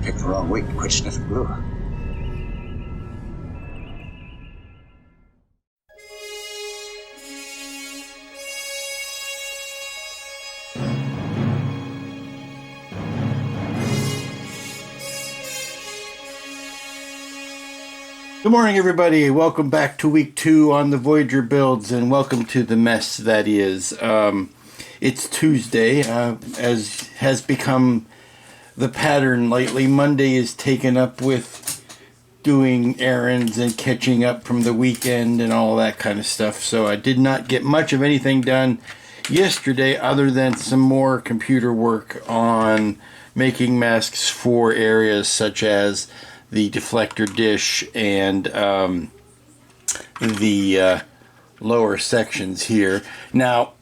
Picked the wrong week to quit sniffing glue. Good morning, everybody. Welcome back to week 2 on the Voyager builds, and welcome to the mess that is. It's Tuesday, as has become the pattern lately. Monday is taken up with doing errands and catching up from the weekend and all that kind of stuff. So I did not get much of anything done yesterday other than some more computer work on making masks for areas such as the deflector dish and the lower sections here. Now,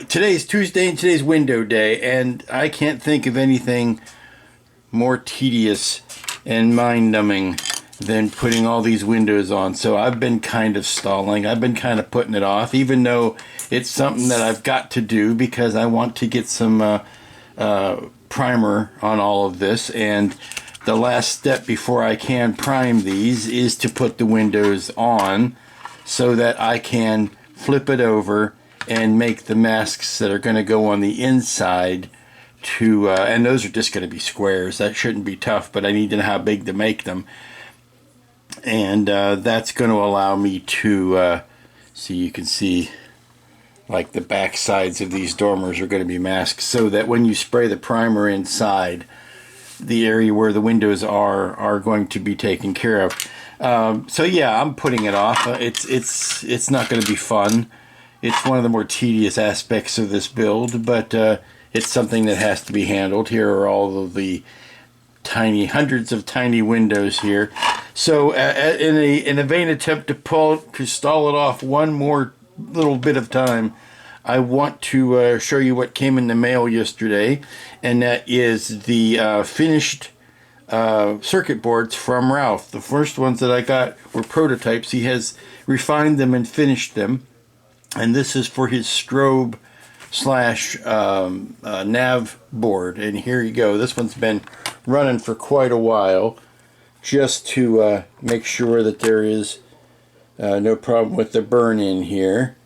today's Tuesday and today's window day, and I can't think of anything more tedious and mind-numbing than putting all these windows on. So I've been kind of stalling. I've been kind of putting it off, even though it's something that I've got to do because I want to get some primer on all of this. And the last step before I can prime these is to put the windows on so that I can flip it over and make the masks that are going to go on the inside to, and those are just going to be squares. That shouldn't be tough, but I need to know how big to make them. And that's going to allow me to, so you can see like the back sides of these dormers are going to be masked so that when you spray the primer inside, the area where the windows are going to be taken care of. So yeah, I'm putting it off. It's not going to be fun. It's one of the more tedious aspects of this build, but it's something that has to be handled. Here are all of the tiny, hundreds of tiny windows here. So in a vain attempt to stall it off one more little bit of time, I want to show you what came in the mail yesterday, and that is the finished circuit boards from Ralph. The first ones that I got were prototypes. He has refined them and finished them, and this is for his strobe slash nav board. And here you go. This one's been running for quite a while, just to make sure that there is no problem with the burn in here.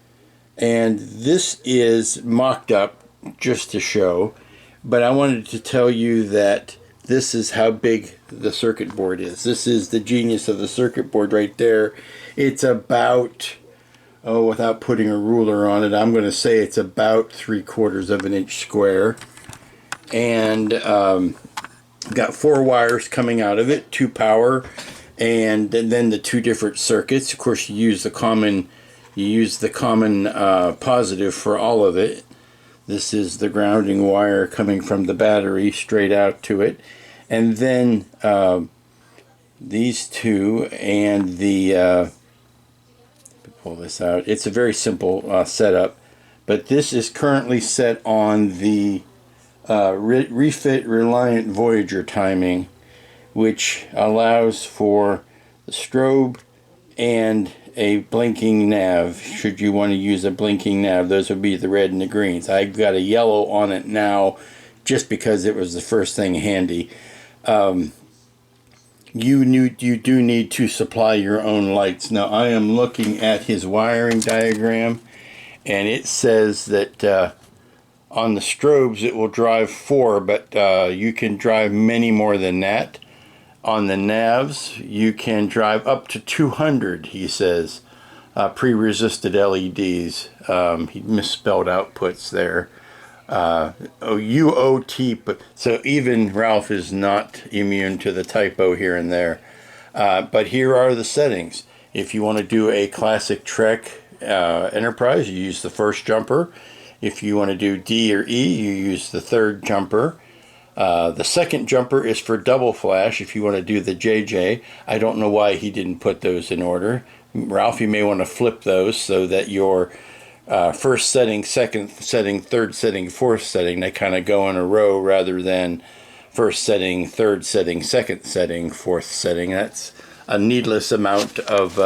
And this is mocked up just to show, but I wanted to tell you that this is how big the circuit board is. This is the genius of the circuit board right there. It's about, without putting a ruler on it, I'm going to say it's about 3/4 of an inch square. And got 4 wires coming out of it, 2 power, and then the 2 different circuits. Of course, you use the common positive for all of it. This is the grounding wire coming from the battery straight out to it. And then these two and the, pull this out. It's a very simple setup, but this is currently set on the refit reliant Voyager timing, which allows for the strobe and a blinking nav. Should you want to use a blinking nav, those would be the red and the greens. I've got a yellow on it now just because it was the first thing handy. You do need to supply your own lights. Now I am looking at his wiring diagram, and it says that on the strobes it will drive 4, but you can drive many more than that. On the navs, you can drive up to 200, he says, pre-resisted LEDs. He misspelled outputs there. UOT, but so even Ralph is not immune to the typo here and there. But here are the settings. If you want to do a classic Trek Enterprise, you use the first jumper. If you want to do D or E, you use the third jumper. The second jumper is for double flash if you want to do the JJ. I don't know why he didn't put those in order. Ralph, you may want to flip those so that your first setting, second setting, third setting, fourth setting, they kind of go in a row rather than first setting, third setting, second setting, fourth setting. That's a needless amount of,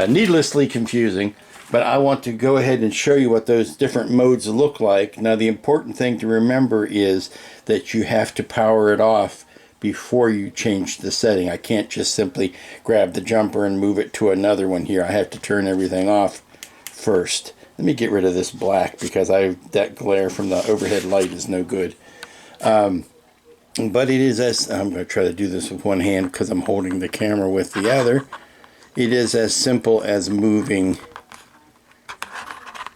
needlessly confusing. But I want to go ahead and show you what those different modes look like. Now, the important thing to remember is that you have to power it off before you change the setting. I can't just simply grab the jumper and move it to another one here. I have to turn everything off first. Let me get rid of this black because that glare from the overhead light is no good. But it is as, I'm going to try to do this with one hand because I'm holding the camera with the other. It is as simple as moving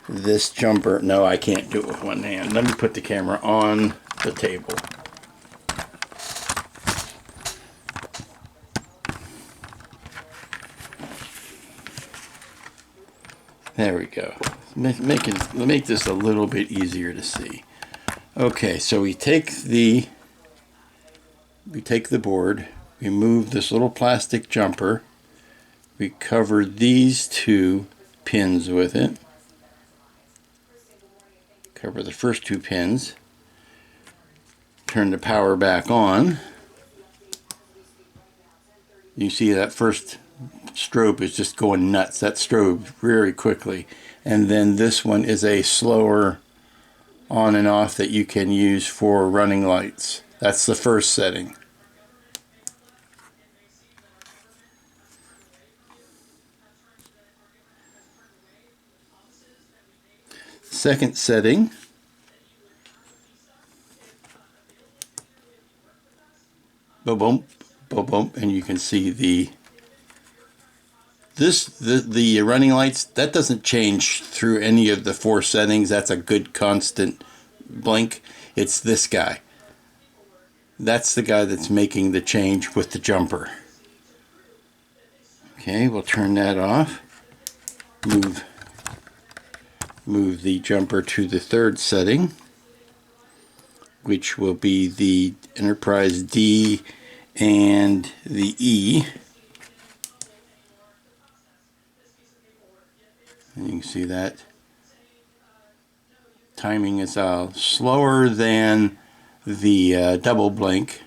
this jumper. No, I can't do it with one hand. Let me put the camera on the table. There we go. Make this a little bit easier to see. Okay, so we take the board, we move this little plastic jumper, we cover these two pins with it, cover the first two pins, turn the power back on. You see that first strobe is just going nuts. That strobe very quickly. And then this one is a slower on and off that you can use for running lights. That's the first setting. Second setting, boom, boom, boom, boom, and you can see the running lights, that doesn't change through any of the four settings. That's a good constant blink. It's this guy. That's the guy that's making the change with the jumper. Okay, we'll turn that off. Move the jumper to the third setting, which will be the Enterprise D and the E. And you can see that timing is slower than the double blink,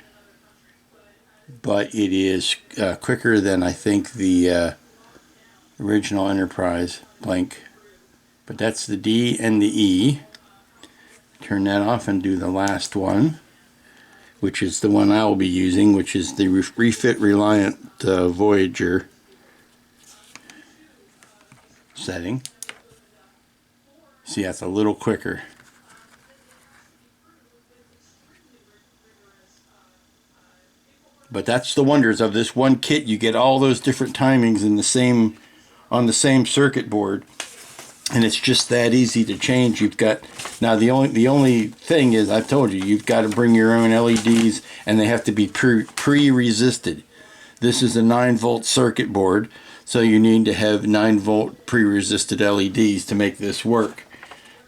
but it is quicker than I think the original Enterprise blink. But that's the D and the E. Turn that off and do the last one, which is the one I will be using, which is the refit reliant Voyager setting. See, that's a little quicker. But that's the wonders of this one kit. You get all those different timings in the same, on the same circuit board. And it's just that easy to change. You've got, now the only thing is, I've told you, you've got to bring your own LEDs and they have to be pre-resisted. This is a 9-volt circuit board, so you need to have 9-volt pre-resisted LEDs to make this work.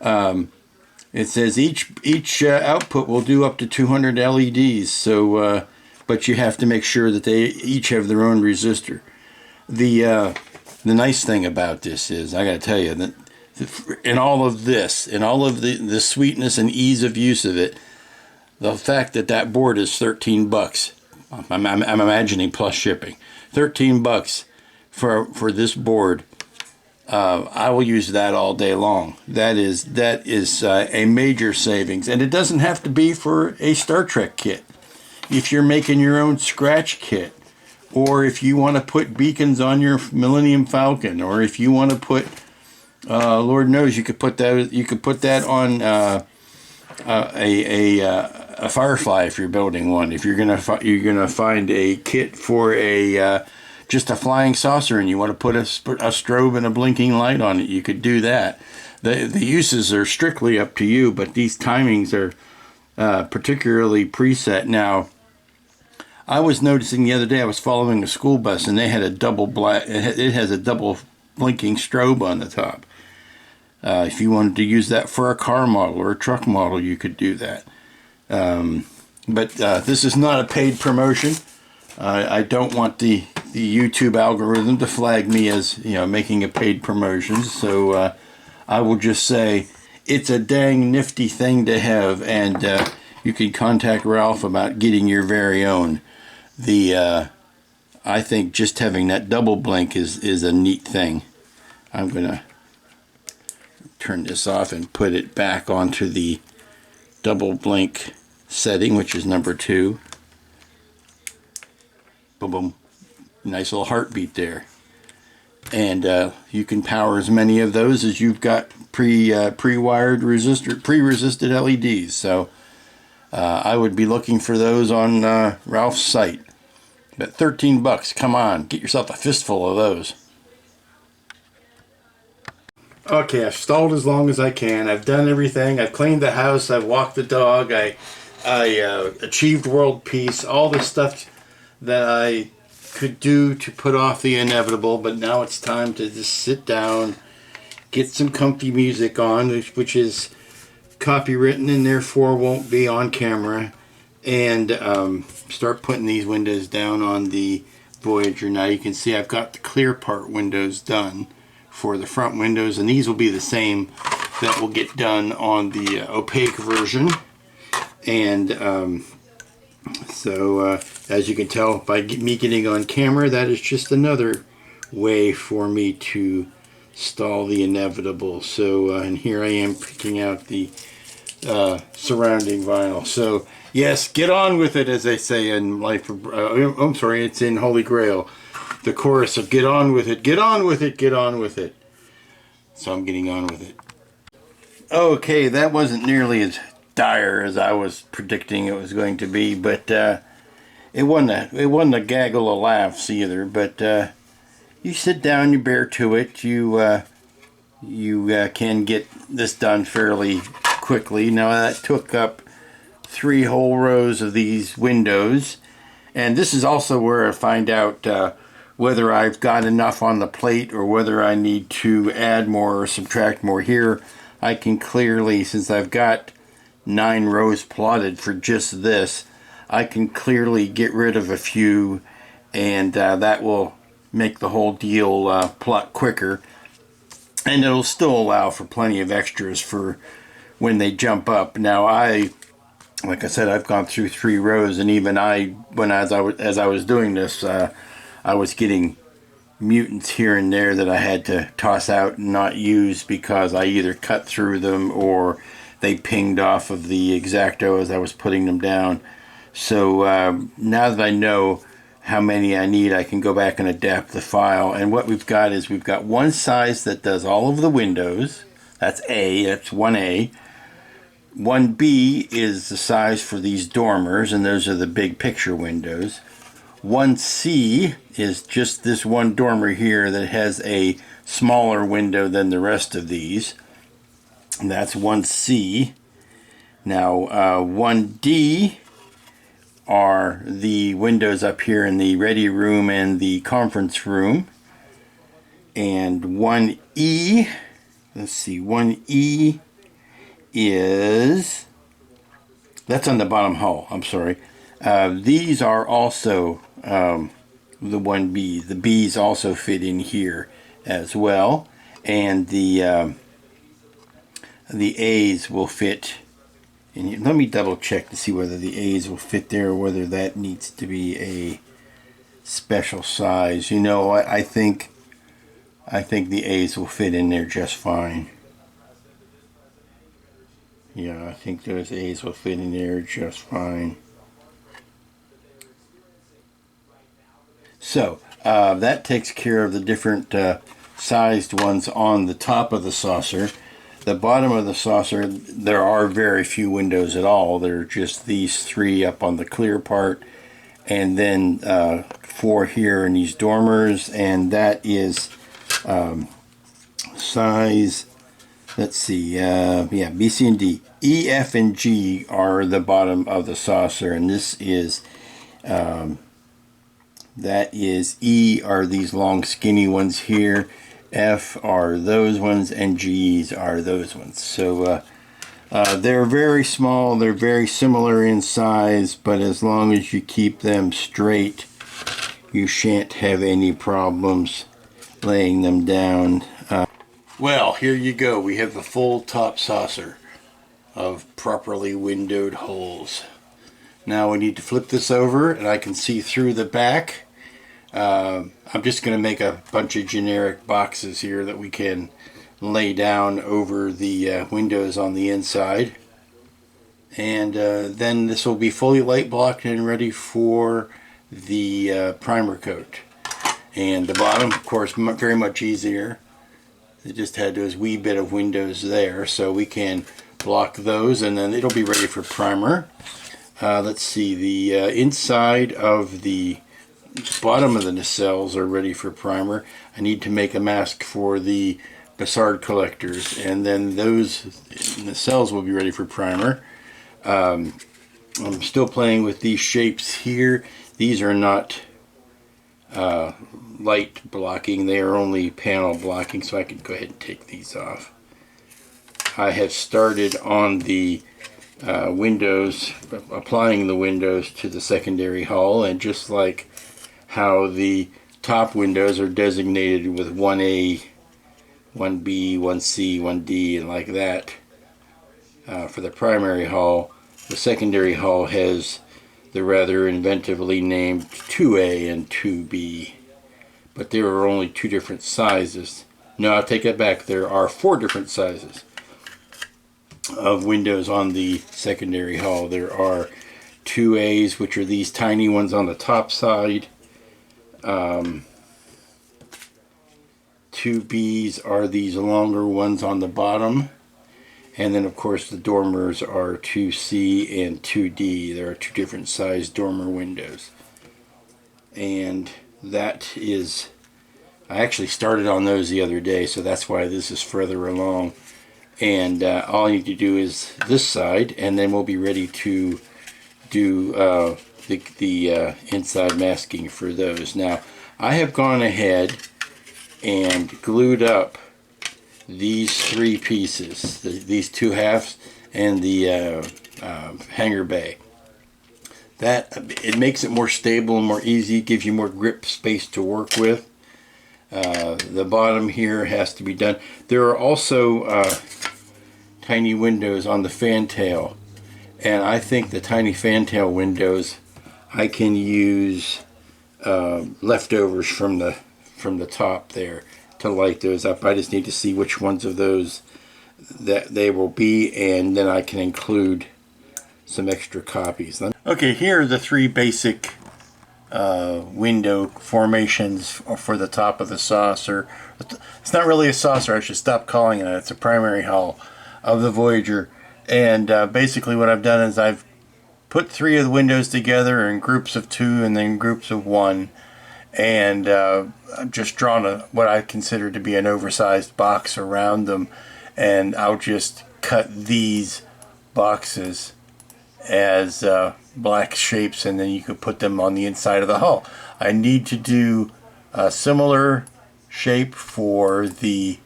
It says each output will do up to 200 LEDs, so but you have to make sure that they each have their own resistor. The nice thing about this is, I got to tell you, that in all of this, in all of the sweetness and ease of use of it, the fact that that board is 13 bucks, I'm imagining plus shipping, 13 bucks for this board, I will use that all day long. That is a major savings, and it doesn't have to be for a Star Trek kit. If you're making your own scratch kit, or if you want to put beacons on your Millennium Falcon, or if you want to put, Lord knows, you could put that on a Firefly if you're building one. If you're gonna find a kit for a just a flying saucer and you want to put a strobe and a blinking light on it, you could do that. The uses are strictly up to you, but these timings are particularly preset. Now, I was noticing the other day, I was following a school bus and they had a double black, it has a double blinking strobe on the top. If you wanted to use that for a car model or a truck model, you could do that. But this is not a paid promotion. I don't want the YouTube algorithm to flag me as, you know, making a paid promotion. So I will just say it's a dang nifty thing to have, and you can contact Ralph about getting your very own. I think just having that double blink is a neat thing. I'm gonna turn this off and put it back onto the double blink setting, which is number 2. of them. Nice little heartbeat there. And you can power as many of those as you've got pre-wired pre-resisted LEDs. So I would be looking for those on Ralph's site. But 13 bucks, come on, get yourself a fistful of those. Okay, I've stalled as long as I can. I've done everything. I've cleaned the house. I've walked the dog. I achieved world peace. All the stuff that I could do to put off the inevitable. But now it's time to just sit down, get some comfy music on, which is copywritten and therefore won't be on camera, and start putting these windows down on the Voyager. Now you can see I've got the clear part windows done for the front windows, and these will be the same that will get done on the opaque version. And as you can tell by me getting on camera, that is just another way for me to stall the inevitable. So and here I am picking out the surrounding vinyl. So yes, get on with it, as they say in life. I'm sorry, it's in Holy Grail. The chorus of "Get on with it, get on with it, get on with it." So I'm getting on with it. Okay, that wasn't nearly as dire as I was predicting it was going to be, but it wasn't a gaggle of laughs either. But you sit down, you bear to it. You can get this done fairly quickly. Now that took up 3 whole rows of these windows, and this is also where I find out whether I've got enough on the plate or whether I need to add more or subtract more. Here I can clearly, since I've got 9 rows plotted for just this, I can clearly get rid of a few, and that will make the whole deal plot quicker, and it'll still allow for plenty of extras for when they jump up. Now like I said, I've gone through 3 rows, and even as I was doing this, I was getting mutants here and there that I had to toss out and not use because I either cut through them or they pinged off of the X-Acto as I was putting them down. So now that I know how many I need, I can go back and adapt the file. And what we've got is we've got one size that does all of the windows. That's A, that's 1A. 1B is the size for these dormers, and those are the big picture windows. 1C is just this one dormer here that has a smaller window than the rest of these. And that's 1C. Now 1D are the windows up here in the ready room and the conference room. And 1E, let's see, 1E is, that's on the bottom hull, I'm sorry. These are also the 1B. The B's also fit in here as well, and the A's will fit in here. Let me double check to see whether the A's will fit there or whether that needs to be a special size. You know, I think the A's will fit in there just fine. Yeah, I think those A's will fit in there just fine. So that takes care of the different sized ones on the top of the saucer. The bottom of the saucer, there are very few windows at all. There are just these 3 up on the clear part, and then 4 here in these dormers, and that is size, let's see, yeah, B, C, and D. E, F, and G are the bottom of the saucer, and this is that is E are these long skinny ones here, F are those ones, and G's are those ones. So they're very small, they're very similar in size, but as long as you keep them straight, you shan't have any problems laying them down. Well, here you go. We have the full top saucer of properly windowed holes. Now we need to flip this over, and I can see through the back. I'm just going to make a bunch of generic boxes here that we can lay down over the windows on the inside, and then this will be fully light blocked and ready for the primer coat. And the bottom, of course, very much easier. It just had those wee bit of windows there, so we can block those and then it'll be ready for primer. Let's see, the inside of the bottom of the nacelles are ready for primer. I need to make a mask for the Bassard collectors, and then those nacelles will be ready for primer. I'm still playing with these shapes here. These are not light blocking, they are only panel blocking, so I can go ahead and take these off. I have started on the windows, applying the windows to the secondary hull, and just like how the top windows are designated with 1A, 1B, 1C, 1D, and like that for the primary hull, the secondary hull has the rather inventively named 2A and 2B, but there are only 2 different sizes. No, I'll take it back, there are 4 different sizes of windows on the secondary hull. There are 2As, which are these tiny ones on the top side. 2Bs are these longer ones on the bottom. And then, of course, the dormers are 2C and 2D. There are 2 different size dormer windows. And that is, I actually started on those the other day, so that's why this is further along. And all I need to do is this side, and then we'll be ready to do the inside masking for those. Now, I have gone ahead and glued up these 3 pieces, these 2 halves, and the hanger bay. That it makes it more stable and more easy, gives you more grip space to work with. The bottom here has to be done. There are also tiny windows on the fantail, and I think the tiny fantail windows I can use leftovers from the top there to light those up. I just need to see which ones of those that they will be, and then I can include some extra copies. Okay, here are the 3 basic window formations for the top of the saucer. It's not really a saucer, I should stop calling it. It's a primary hull of the Voyager. And basically what I've done is I've put 3 of the windows together in groups of 2 and then groups of 1. And I've just drawn what I consider to be an oversized box around them, and I'll just cut these boxes as black shapes, and then you could put them on the inside of the hull. I need to do a similar shape for the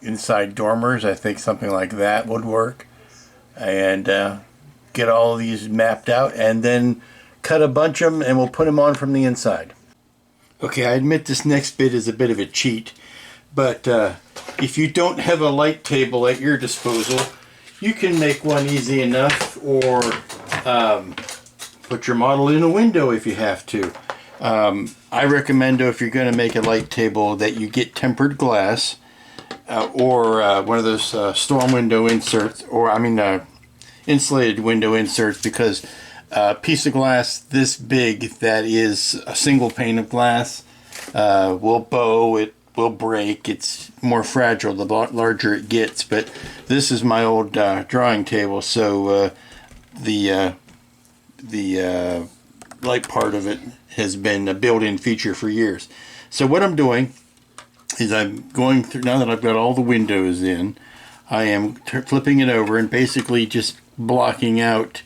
inside dormers. I think something like that would work, and get all of these mapped out, and then cut a bunch of them, and we'll put them on from the inside. Okay, I admit this next bit is a bit of a cheat, but if you don't have a light table at your disposal, you can make one easy enough, or put your model in a window if you have to. I recommend, if you're going to make a light table, that you get tempered glass, or one of those storm window inserts, or insulated window inserts, because a piece of glass this big that is a single pane of glass will bow, it will break, it's more fragile the larger it gets. But this is my old drawing table, so the light part of it has been a built-in feature for years. So what I'm doing is I'm going through, now that I've got all the windows in, I am flipping it over and basically just blocking out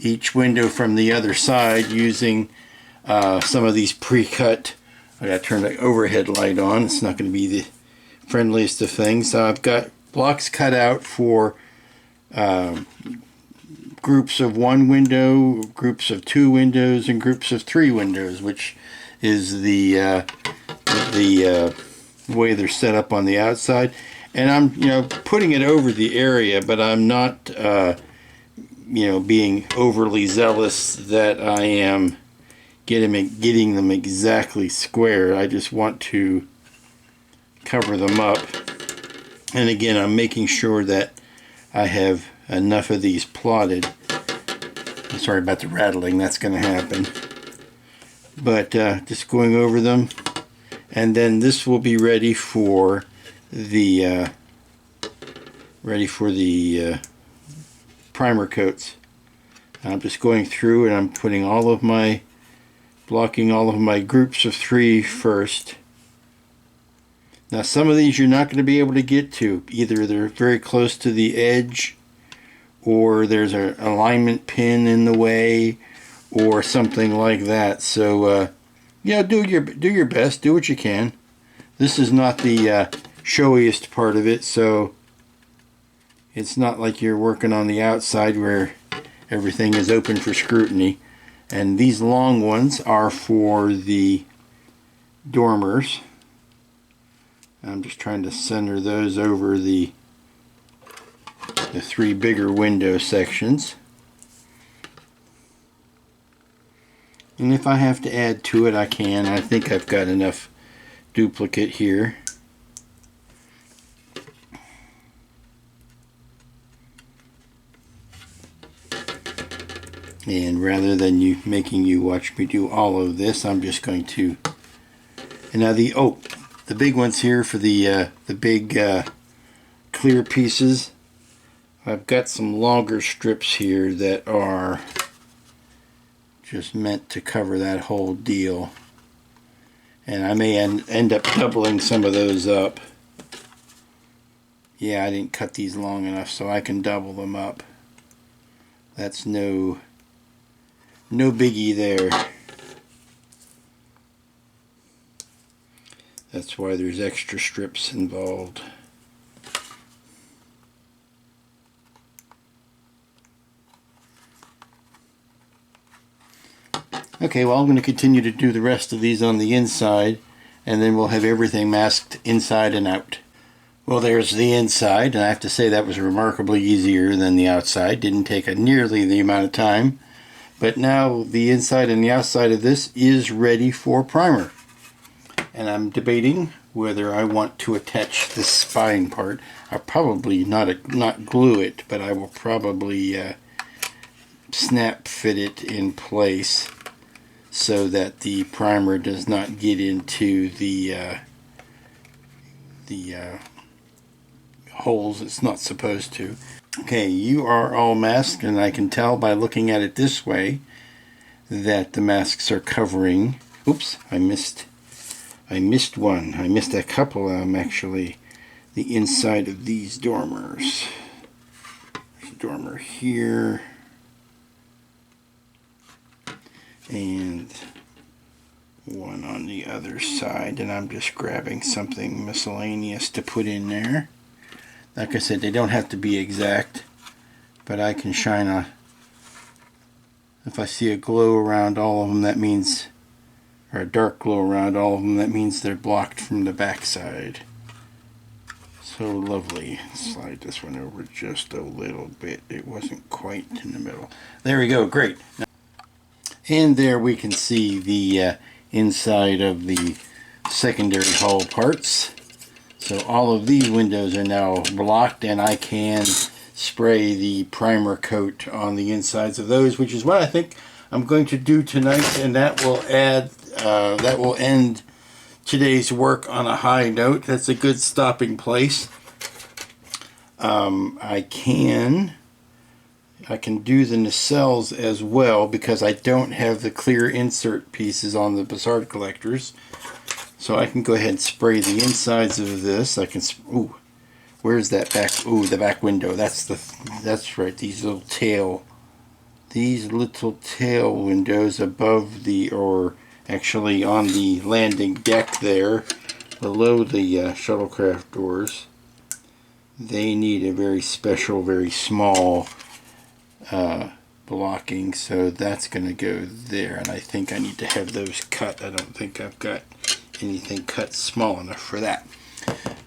each window from the other side using some of these pre-cut. I gotta turn the overhead light on. It's not going to be the friendliest of things. So I've got blocks cut out for groups of 1 window, groups of 2 windows, and groups of 3 windows, which is the way they're set up on the outside. And I'm putting it over the area, but I'm not being overly zealous that I am getting them exactly square. I just want to cover them up. And again, I'm making sure that I have enough of these plotted Sorry about the rattling, that's going to happen. But just going over them, and then this will be ready for the primer coats. I'm just going through and I'm putting blocking all of my groups of 3 first. Now some of these you're not going to be able to get to. Either they're very close to the edge, or there's an alignment pin in the way, or something like that. So yeah, do your best, do what you can. This is not the showiest part of it, so it's not like you're working on the outside where everything is open for scrutiny. And these long ones are for the dormers. I'm just trying to center those over the 3 bigger window sections. And if I have to add to it, I can. I think I've got enough duplicate here. And rather than making you watch me do all of this, I'm just going to. And now the big ones here for the big clear pieces. I've got some longer strips here that are just meant to cover that whole deal, and I may end up doubling some of those up. Yeah, I didn't cut these long enough, so I can double them up. That's no biggie there. That's why there's extra strips involved. Okay, well, I'm going to continue to do the rest of these on the inside, and then we'll have everything masked inside and out. Well, there's the inside, and I have to say that was remarkably easier than the outside. Didn't take nearly the amount of time. But now the inside and the outside of this is ready for primer. And I'm debating whether I want to attach this spine part. I'll probably not glue it, but I will probably snap fit it in place so that the primer does not get into the holes it's not supposed to. Okay, you are all masked, and I can tell by looking at it this way that the masks are covering. Oops, I missed one. I missed a couple of them, actually. The inside of these dormers. There's a dormer here, and one on the other side, and I'm just grabbing something miscellaneous to put in there. Like I said, they don't have to be exact, but I can shine if I see a glow around all of them, that means, or a dark glow around all of them, that means they're blocked from the back side. So lovely. Slide this one over just a little bit. It wasn't quite in the middle. There we go, great. And there we can see the inside of the secondary hull parts. So all of these windows are now blocked, and I can spray the primer coat on the insides of those, which is what I think I'm going to do tonight, and that will end today's work on a high note. That's a good stopping place. I can do the nacelles as well, because I don't have the clear insert pieces on the Bassard collectors. So I can go ahead and spray the insides of this. I can, ooh, where's that back? Ooh, the back window. That's right. These little tail windows above or actually on the landing deck there, below the shuttlecraft doors. They need a very special, very small blocking, so that's going to go there. And I think I need to have those cut. I don't think I've got anything cut small enough for that.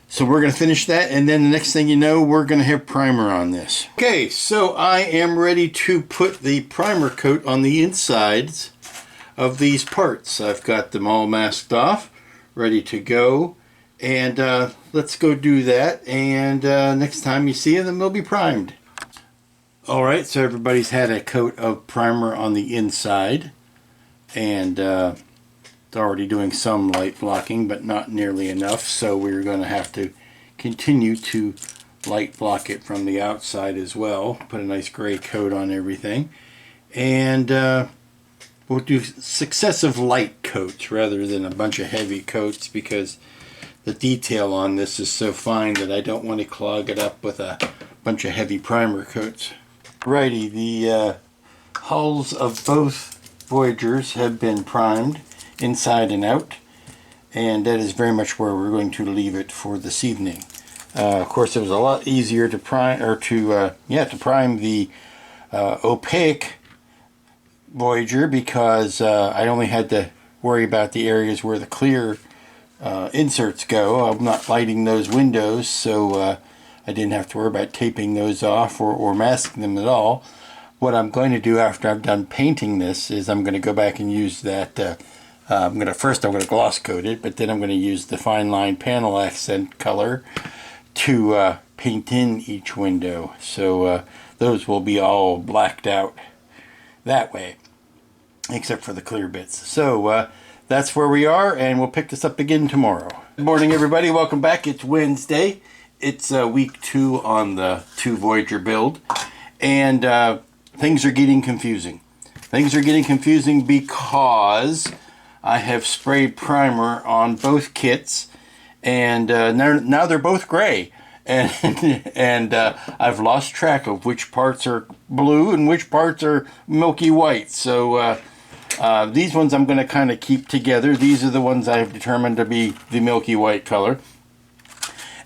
So we're going to finish that, and then the next thing you know, we're going to have primer on this. Okay, so I am ready to put the primer coat on the insides of these parts. I've got them all masked off, ready to go, and let's go do that, and next time you see them, they'll be primed. Alright, so everybody's had a coat of primer on the inside, and it's already doing some light blocking, but not nearly enough, so we're going to have to continue to light block it from the outside as well. Put a nice gray coat on everything, and we'll do successive light coats rather than a bunch of heavy coats, because the detail on this is so fine that I don't want to clog it up with a bunch of heavy primer coats. Righty, the hulls of both Voyagers have been primed inside and out, and that is very much where we're going to leave it for this evening. Of course, it was a lot easier to prime, or to prime the opaque Voyager, because I only had to worry about the areas where the clear inserts go. I'm not lighting those windows, so I didn't have to worry about taping those off or masking them at all. What I'm going to do after I've done painting this is I'm going to go back and use that. I'm going to gloss coat it, but then I'm going to use the fine line panel accent color to paint in each window. So those will be all blacked out that way, except for the clear bits. So that's where we are, and we'll pick this up again tomorrow. Good morning, everybody. Welcome back. It's Wednesday. It's week 2 on the 2 Voyager build, and things are getting confusing. Things are getting confusing because I have sprayed primer on both kits, and now they're both gray, and I've lost track of which parts are blue and which parts are milky white. So these ones I'm going to kind of keep together. These are the ones I have determined to be the milky white color.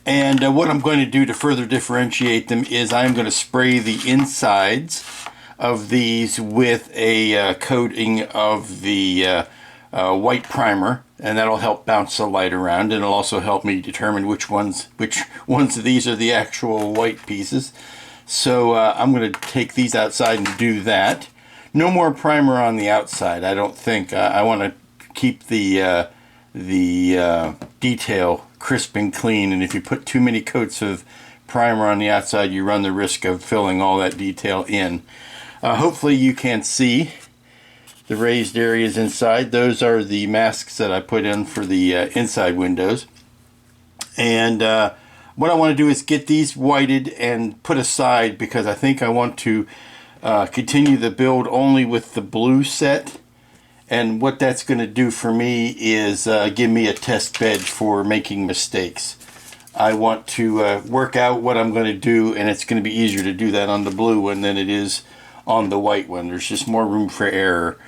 And what I'm going to do to further differentiate them is I'm going to spray the insides of these with a coating of the white primer, and that'll help bounce the light around, and it'll also help me determine which ones of these are the actual white pieces. So I'm going to take these outside and do that. No more primer on the outside, I don't think. I want to keep the detail crisp and clean, and if you put too many coats of primer on the outside, you run the risk of filling all that detail in. Hopefully you can see the raised areas inside. Those are the masks that I put in for the inside windows. And what I want to do is get these whited and put aside, because I think I want to continue the build only with the blue set. And what that's going to do for me is give me a test bed for making mistakes. I want to work out what I'm going to do, and it's going to be easier to do that on the blue one than it is on the white one. There's just more room for error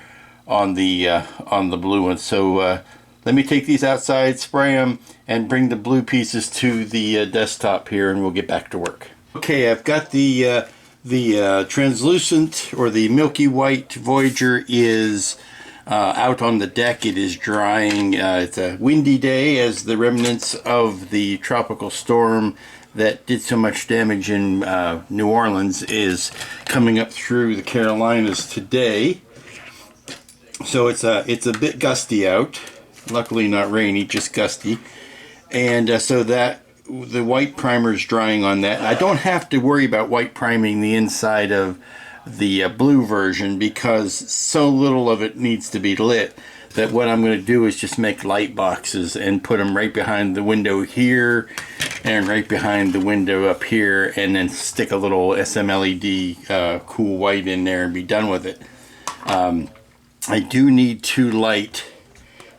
on the blue one. So let me take these outside, spray them, and bring the blue pieces to the desktop here, and we'll get back to work. Okay, I've got the translucent, or the milky white Voyager is out on the deck. It is drying. It's a windy day, as the remnants of the tropical storm that did so much damage in New Orleans is coming up through the Carolinas today. So it's a bit gusty out. Luckily not rainy, just gusty. And so that the white primer is drying on that. I don't have to worry about white priming the inside of the blue version, because so little of it needs to be lit that what I'm going to do is just make light boxes and put them right behind the window here and right behind the window up here, and then stick a little SMLED cool white in there and be done with it. I do need to light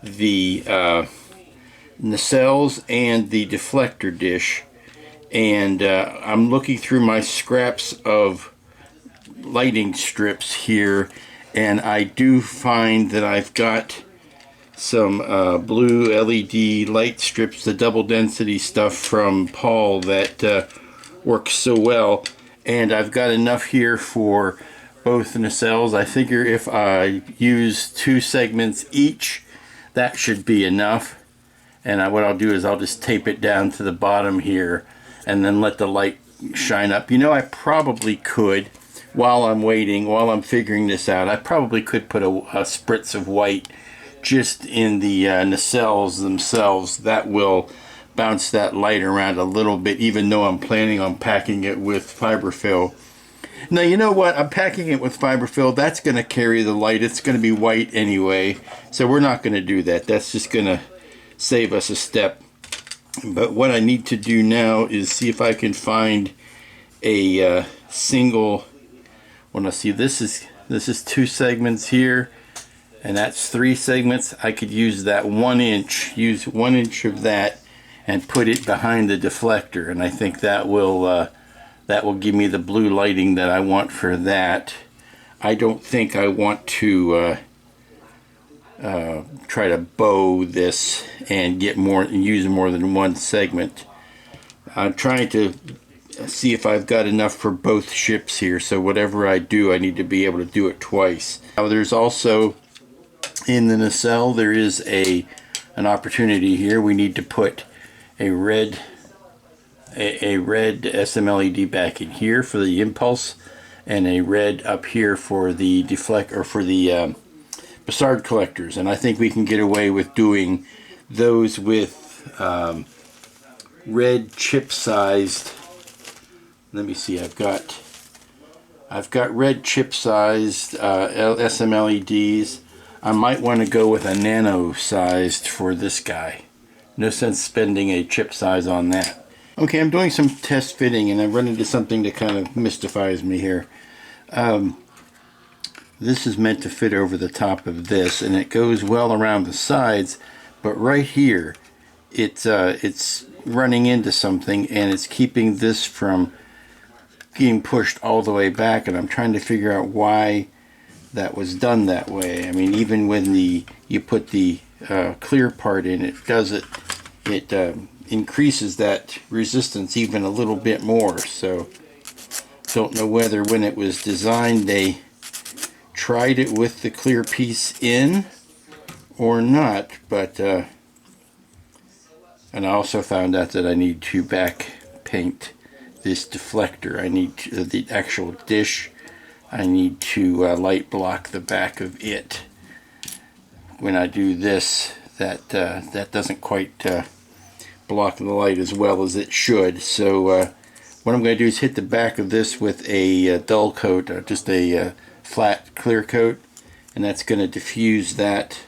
the nacelles and the deflector dish, and I'm looking through my scraps of lighting strips here, and I do find that I've got some blue LED light strips, the double density stuff from Paul, that works so well, and I've got enough here for both nacelles. I figure if I use 2 segments each, that should be enough. And what I'll do is I'll just tape it down to the bottom here, and then let the light shine up. You know, I probably could, while I'm waiting, while I'm figuring this out, I probably could put a spritz of white just in the nacelles themselves. That will bounce that light around a little bit, even though I'm planning on packing it with Fiberfill. Now, you know what? I'm packing it with Fiberfill. That's going to carry the light. It's going to be white anyway. So we're not going to do that. That's just going to save us a step. But what I need to do now is see if I can find a single. Well, let's see. This is 2 segments here, and that's 3 segments. I could use that 1 inch. Use 1 inch of that and put it behind the deflector, and I think that will give me the blue lighting that I want for that. I don't think I want to try to bow this and get more and use more than 1 segment. I'm trying to see if I've got enough for both ships here, so whatever I do, I need to be able to do it twice. Now, there's also in the nacelle, there is an opportunity here. We need to put a red SMLED back in here for the impulse, and a red up here for the deflect, or for the Bassard collectors. And I think we can get away with doing those with red chip sized. Let me see. I've got red chip sized SMLEDs. I might want to go with a nano sized for this guy. No sense spending a chip size on that. Okay, I'm doing some test fitting, and I've run into something that kind of mystifies me here. This is meant to fit over the top of this, and it goes well around the sides, but right here, it's running into something, and it's keeping this from getting pushed all the way back, and I'm trying to figure out why that was done that way. I mean, even when you put the clear part in, it does it. It increases that resistance even a little bit more. So, don't know whether when it was designed they tried it with the clear piece in or not. But and I also found out that I need to back paint this deflector. I need the actual dish. I need to light block the back of it. When I do this, that doesn't quite block the light as well as it should. So what I'm going to do is hit the back of this with a dull coat, or just a flat clear coat, and that's going to diffuse that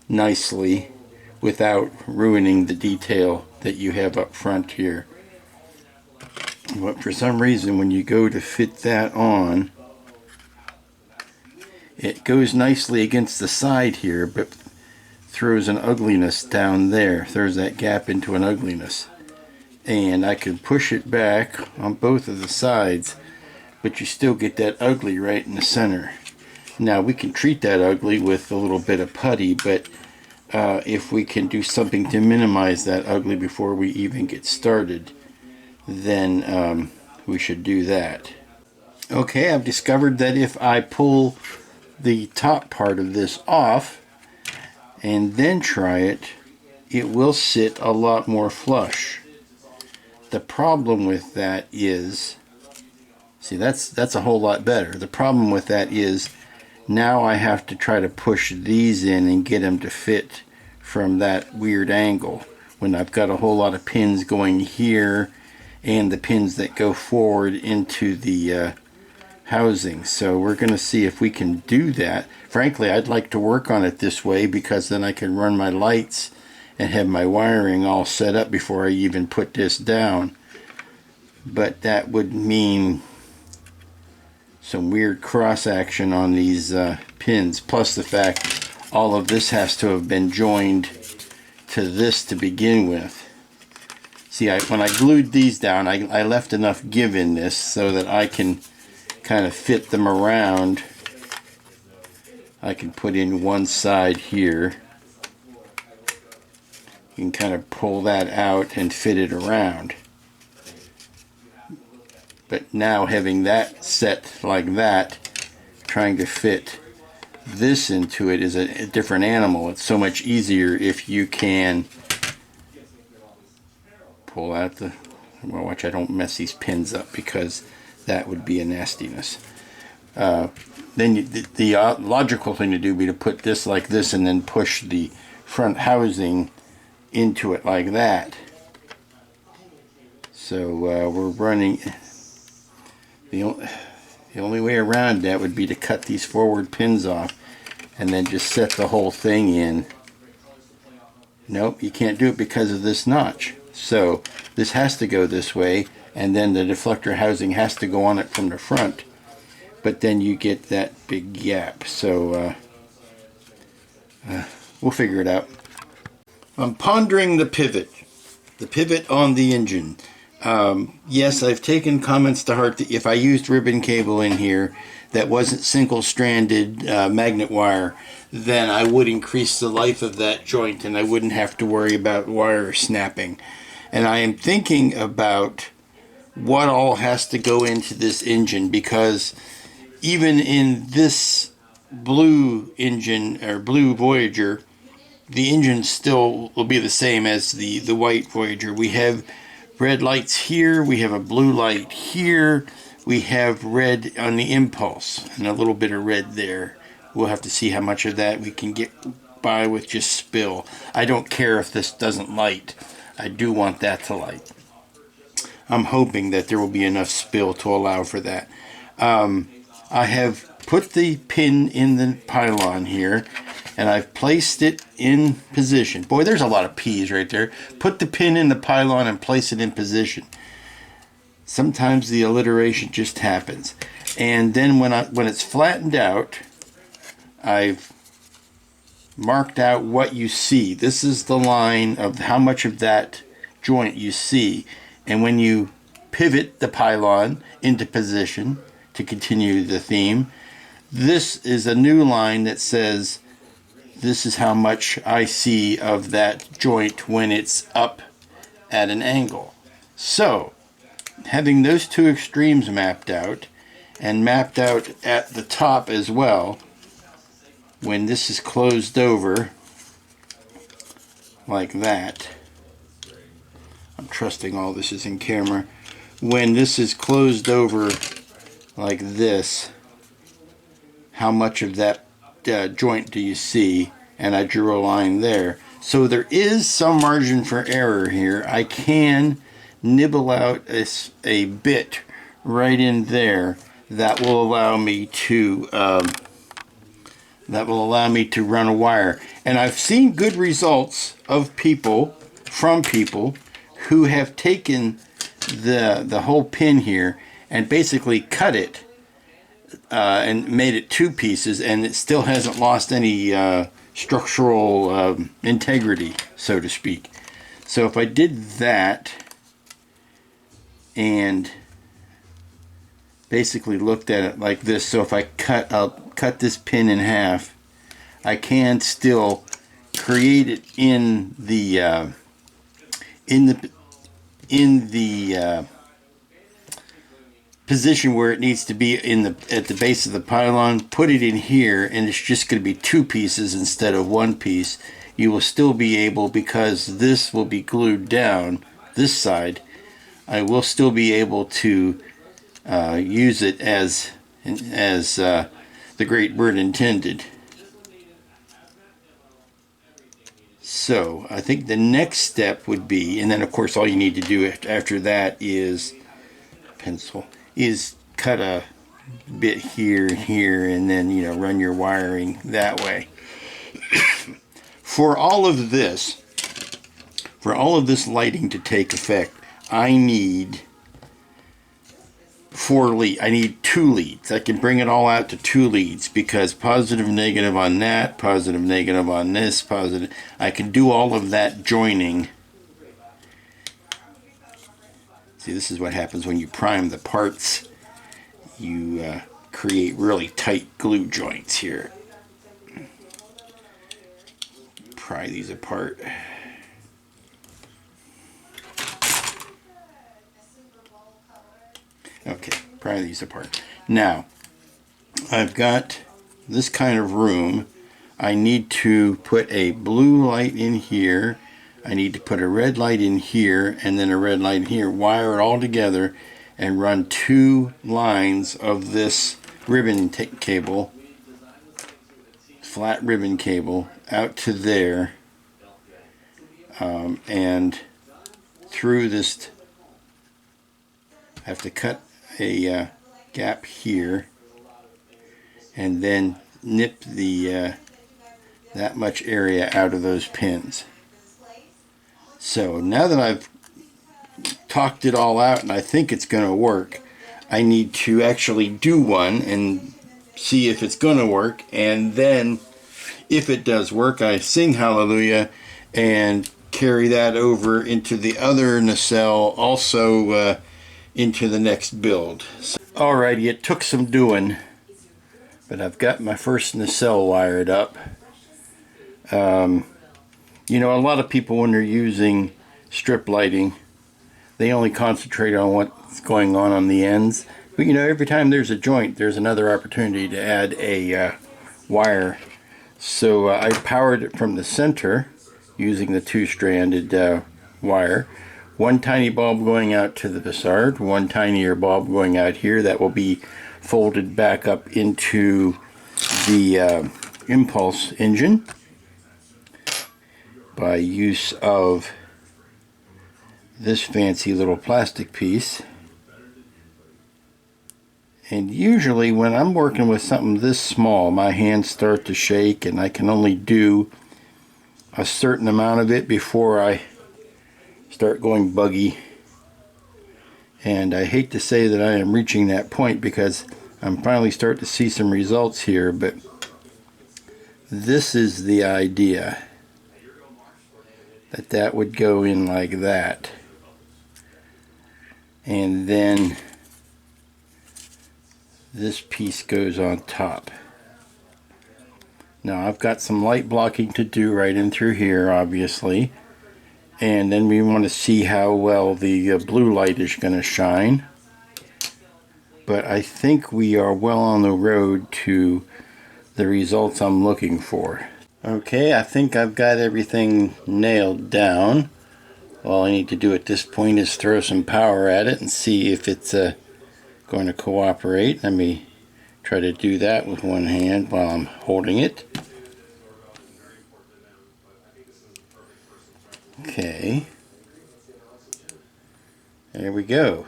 nicely without ruining the detail that you have up front here. But for some reason, when you go to fit that on, it goes nicely against the side here, but throws an ugliness down there, throws that gap into an ugliness. And I can push it back on both of the sides, but you still get that ugly right in the center. Now we can treat that ugly with a little bit of putty, but if we can do something to minimize that ugly before we even get started, then we should do that. Okay, I've discovered that if I pull the top part of this off and then try it, it will sit a lot more flush. The problem with that is, see, that's a whole lot better. The problem with that is now I have to try to push these in and get them to fit from that weird angle when I've got a whole lot of pins going here and the pins that go forward into the housing. So we're going to see if we can do that. Frankly, I'd like to work on it this way, because then I can run my lights and have my wiring all set up before I even put this down. But that would mean some weird cross action on these pins, plus the fact all of this has to have been joined to this to begin with. See, when I glued these down, I left enough give in this so that I can kind of fit them around. I can put in one side here. You can kind of pull that out and fit it around. But now having that set like that, trying to fit this into it is a different animal. It's so much easier if you can pull out the, well, watch I don't mess these pins up, because that would be a nastiness. Then the logical thing to do would be to put this like this and then push the front housing into it like that. So we're running the The only way around that would be to cut these forward pins off and then just set the whole thing in. Nope, you can't do it because of this notch. So this has to go this way, and then the deflector housing has to go on it from the front. But then you get that big gap. So we'll figure it out. I'm pondering the pivot on the engine. Yes, I've taken comments to heart that if I used ribbon cable in here that wasn't single-stranded magnet wire, then I would increase the life of that joint and I wouldn't have to worry about wire snapping. And I am thinking about what all has to go into this engine, because even in this blue engine, or blue Voyager, the engine still will be the same as the white Voyager. We have red lights here, we have a blue light here, we have red on the impulse, and a little bit of red there. We'll have to see how much of that we can get by with just spill. I don't care if this doesn't light. I do want that to light. I'm hoping that there will be enough spill to allow for that. I have put the pin in the pylon here, and I've placed it in position. Boy, there's a lot of P's right there. Put the pin in the pylon and place it in position. Sometimes the alliteration just happens. And then when it's flattened out, I've marked out what you see. This is the line of how much of that joint you see. And when you pivot the pylon into position, to continue the theme, this is a new line that says this is how much I see of that joint when it's up at an angle. So, having those two extremes mapped out, and mapped out at the top as well, when this is closed over like that, I'm trusting all this is in camera, when this is closed over like this, how much of that joint do you see? And I drew a line there. So there is some margin for error here. I can nibble out a bit right in there that will allow me to run a wire. And I've seen good results of from people who have taken the whole pin here and basically cut it and made it two pieces, and it still hasn't lost any structural integrity, so to speak. So if I did that and basically looked at it like this, so if I'll cut this pin in half, I can still create it in the position where it needs to be at the base of the pylon, put it in here, and it's just going to be two pieces instead of one piece. You will still be able, because this will be glued down this side, I will still be able to use it as the great bird intended. So I think the next step would be, and then of course all you need to do after that is pencil, is cut a bit here and here, and then run your wiring that way. For all of this lighting to take effect, I need 4 leads. I need 2 leads. I can bring it all out to 2 leads, because positive, negative on that, positive, negative on this, positive. I can do all of that joining. See, this is what happens when you prime the parts. You create really tight glue joints here. Pry these apart. Okay, pry these apart. Now, I've got this kind of room. I need to put a blue light in here. I need to put a red light in here, and then a red light in here. Wire it all together and run 2 lines of this ribbon cable, flat ribbon cable, out to there, and through this. I have to get gap here, and then nip the that much area out of those pins. So now that I've talked it all out and I think it's going to work, I need to actually do one and see if it's going to work, and then if it does work, I sing hallelujah and carry that over into the other nacelle, also into the next build. So, alrighty, it took some doing, but I've got my first nacelle wired up. You know, a lot of people, when they're using strip lighting, they only concentrate on what's going on the ends. But you know, every time there's a joint, there's another opportunity to add a wire. So I powered it from the center using the two-stranded wire. One tiny bulb going out to the facade, one tinier bulb going out here that will be folded back up into the impulse engine by use of this fancy little plastic piece. And usually when I'm working with something this small, my hands start to shake and I can only do a certain amount of it before I start going buggy. And I hate to say that I am reaching that point because I'm finally starting to see some results here, but this is the idea. That would go in like that. And then this piece goes on top. Now I've got some light blocking to do right in through here, obviously. And then we want to see how well the blue light is going to shine. But I think we are well on the road to the results I'm looking for. Okay, I think I've got everything nailed down. All I need to do at this point is throw some power at it and see if it's going to cooperate. Let me try to do that with one hand while I'm holding it. Okay, there we go.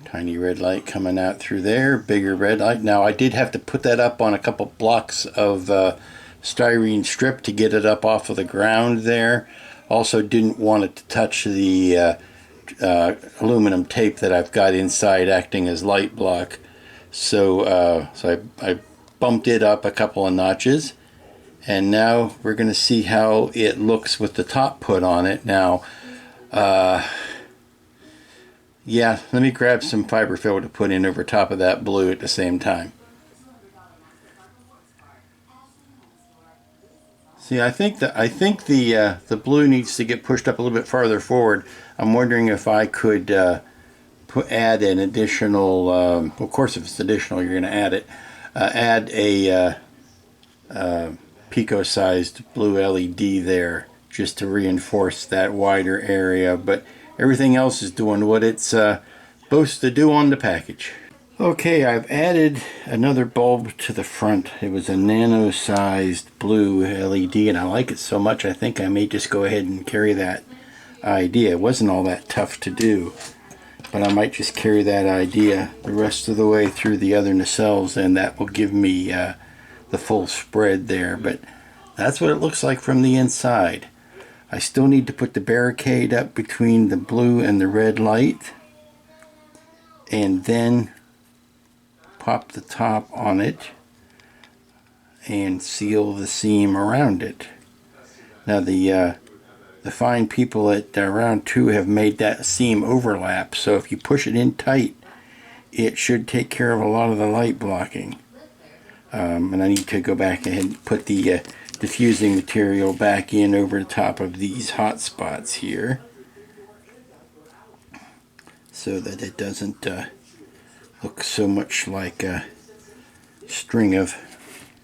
Tiny red light coming out through there, bigger red light. Now I did have to put that up on a couple blocks of styrene strip to get it up off of the ground there. Also didn't want it to touch the aluminum tape that I've got inside acting as light block. So, I bumped it up a couple of notches. And now we're going to see how it looks with the top put on it. Now, yeah, let me grab some Fiberfill to put in over top of that blue at the same time. See, I think the blue needs to get pushed up a little bit farther forward. I'm wondering if I could add an additional. Of course, if it's additional, you're going to add it. Add a pico-sized blue LED there, just to reinforce that wider area. But everything else is doing what it's supposed to do on the package. Okay, I've added another bulb to the front. It was a nano-sized blue LED, and I like it so much I think I may just go ahead and carry that idea. It wasn't all that tough to do, but I might just carry that idea the rest of the way through the other nacelles, and that will give me the full spread there. But that's what it looks like from the inside. I still need to put the barricade up between the blue and the red light, and then pop the top on it and seal the seam around it. Now the fine people at round 2 have made that seam overlap, so if you push it in tight, it should take care of a lot of the light blocking. And I need to go back ahead and put the diffusing material back in over the top of these hot spots here, so that it doesn't look so much like a string of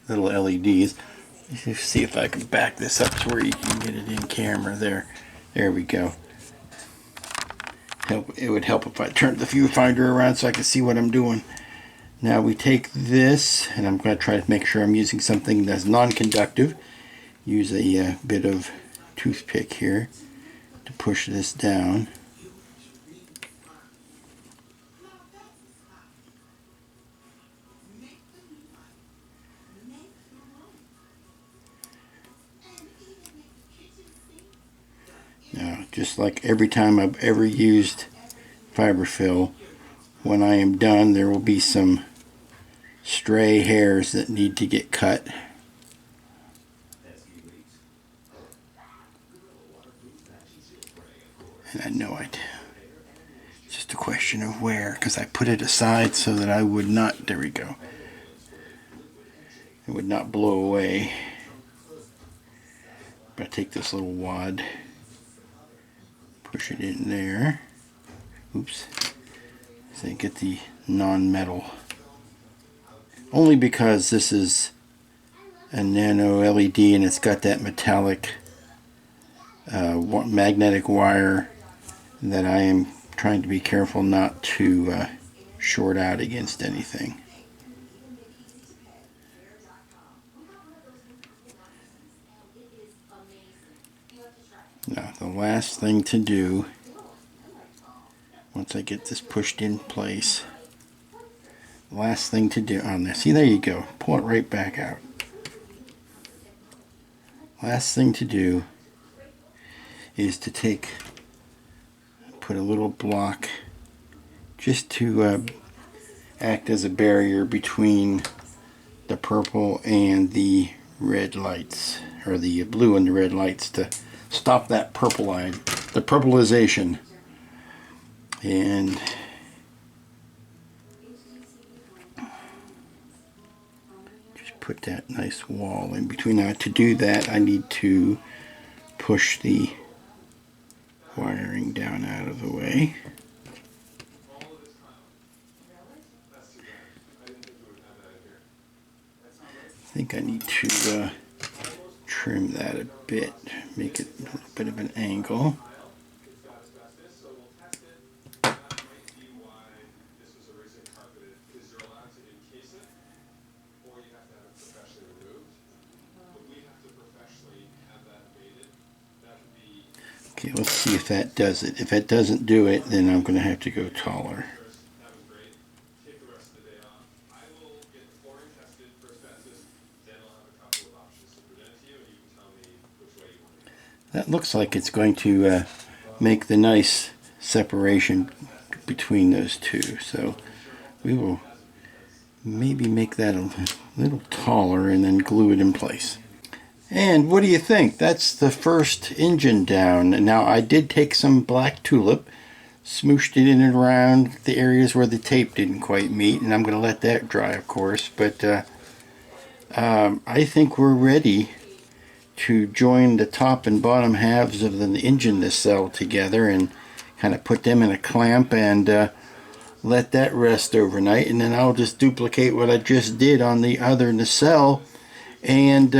little LEDs. Let's see if I can back this up to where you can get it in camera there. There we go. It would help if I turned the viewfinder around so I can see what I'm doing. Now we take this, and I'm going to try to make sure I'm using something that's non-conductive. Use a bit of toothpick here to push this down. just like every time I've ever used Fiberfill, when I am done there will be some stray hairs that need to get cut. And I know it's just a question of where, because I put it aside so that I would not, there we go, it would not blow away. But I take this little wad, push it in there, oops, so you get the non-metal, only because this is a nano LED and it's got that metallic magnetic wire that I am trying to be careful not to short out against anything. Now the last thing to do, once I get this pushed in place, the last thing to do on there, see, there you go, pull it right back out. Last thing to do is to put a little block just to act as a barrier between the purple and the red lights, or the blue and the red lights, to stop that the purpleization. And just put that nice wall in between. Now to do that I need to push the wiring down out of the way. I think I need to trim that a bit, make it a little bit of an angle. Okay, let's see if that does it. If it doesn't do it, then I'm going to have to go taller. That looks like it's going to make the nice separation between those two. So we will maybe make that a little taller and then glue it in place. And what do you think? That's the first engine down. Now I did take some black tulip, smooshed it in and around the areas where the tape didn't quite meet, and I'm going to let that dry, of course. But I think we're ready to join the top and bottom halves of the engine nacelle together and kind of put them in a clamp and let that rest overnight. And then I'll just duplicate what I just did on the other nacelle and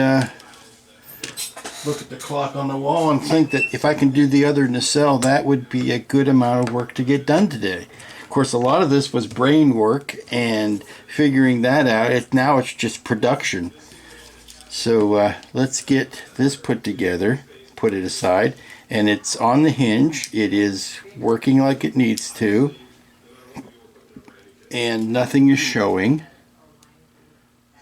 look at the clock on the wall and think that if I can do the other nacelle, that would be a good amount of work to get done today. Of course, a lot of this was brain work and figuring that out. Now it's just production. So let's get this put together, put it aside, and it's on the hinge. It is working like it needs to, and nothing is showing.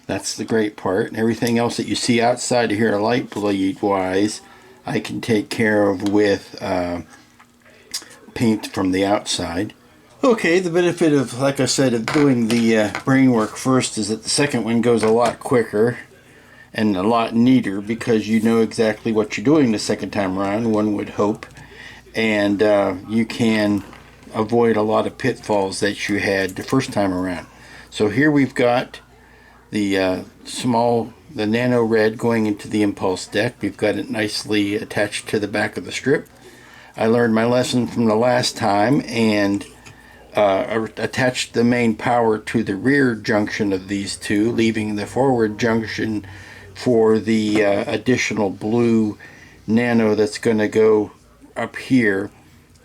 That's the great part. And everything else that you see outside of here, light bleed wise, I can take care of with paint from the outside. Okay, the benefit of, like I said, of doing the brain work first is that the second one goes a lot quicker and a lot neater, because you know exactly what you're doing the second time around, one would hope, and you can avoid a lot of pitfalls that you had the first time around. So here we've got the the nano red going into the impulse deck. We've got it nicely attached to the back of the strip. I learned my lesson from the last time and attached the main power to the rear junction of these two, leaving the forward junction for the additional blue nano that's going to go up here.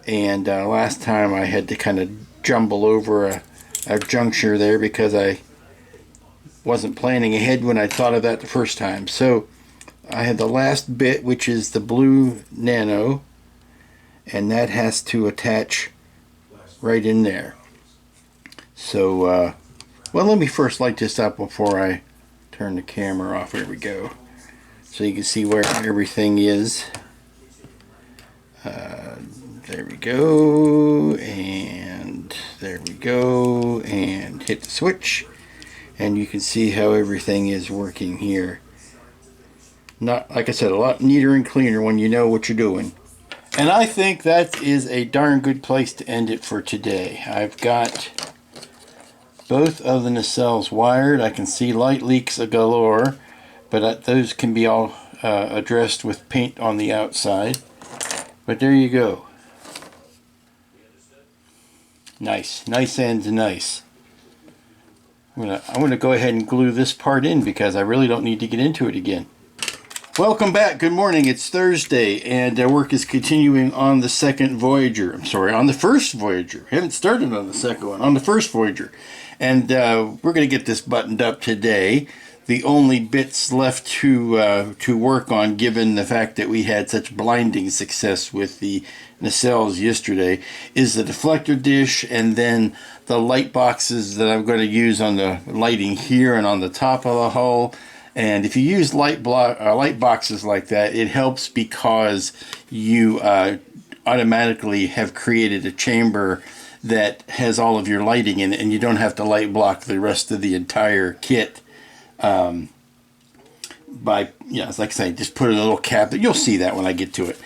And last time I had to kind of jumble over a juncture there because I wasn't planning ahead when I thought of that the first time. So I have the last bit, which is the blue nano, and that has to attach right in there. So well, let me first light this up before I turn the camera off. Here we go, so you can see where everything is. There we go, and there we go, and hit the switch, and you can see how everything is working here. Not, like I said, a lot neater and cleaner when you know what you're doing. And I think that is a darn good place to end it for today. I've got both of the nacelles wired. I can see light leaks galore, but those can be all addressed with paint on the outside. But there you go. Nice and nice. I'm gonna go ahead and glue this part in because I really don't need to get into it again. Welcome back. Good morning. It's Thursday, and our work is continuing on the second Voyager. I'm sorry, on the first Voyager. I haven't started on the second one. On the first Voyager, and we're gonna get this buttoned up today. The only bits left to work on, given the fact that we had such blinding success with the nacelles yesterday, is the deflector dish, and then the light boxes that I'm going to use on the lighting here and on the top of the hull. And if you use light boxes like that, it helps because you automatically have created a chamber that has all of your lighting in it, and you don't have to light block the rest of the entire kit. Like I say, just put a little cap. You'll see that when I get to it.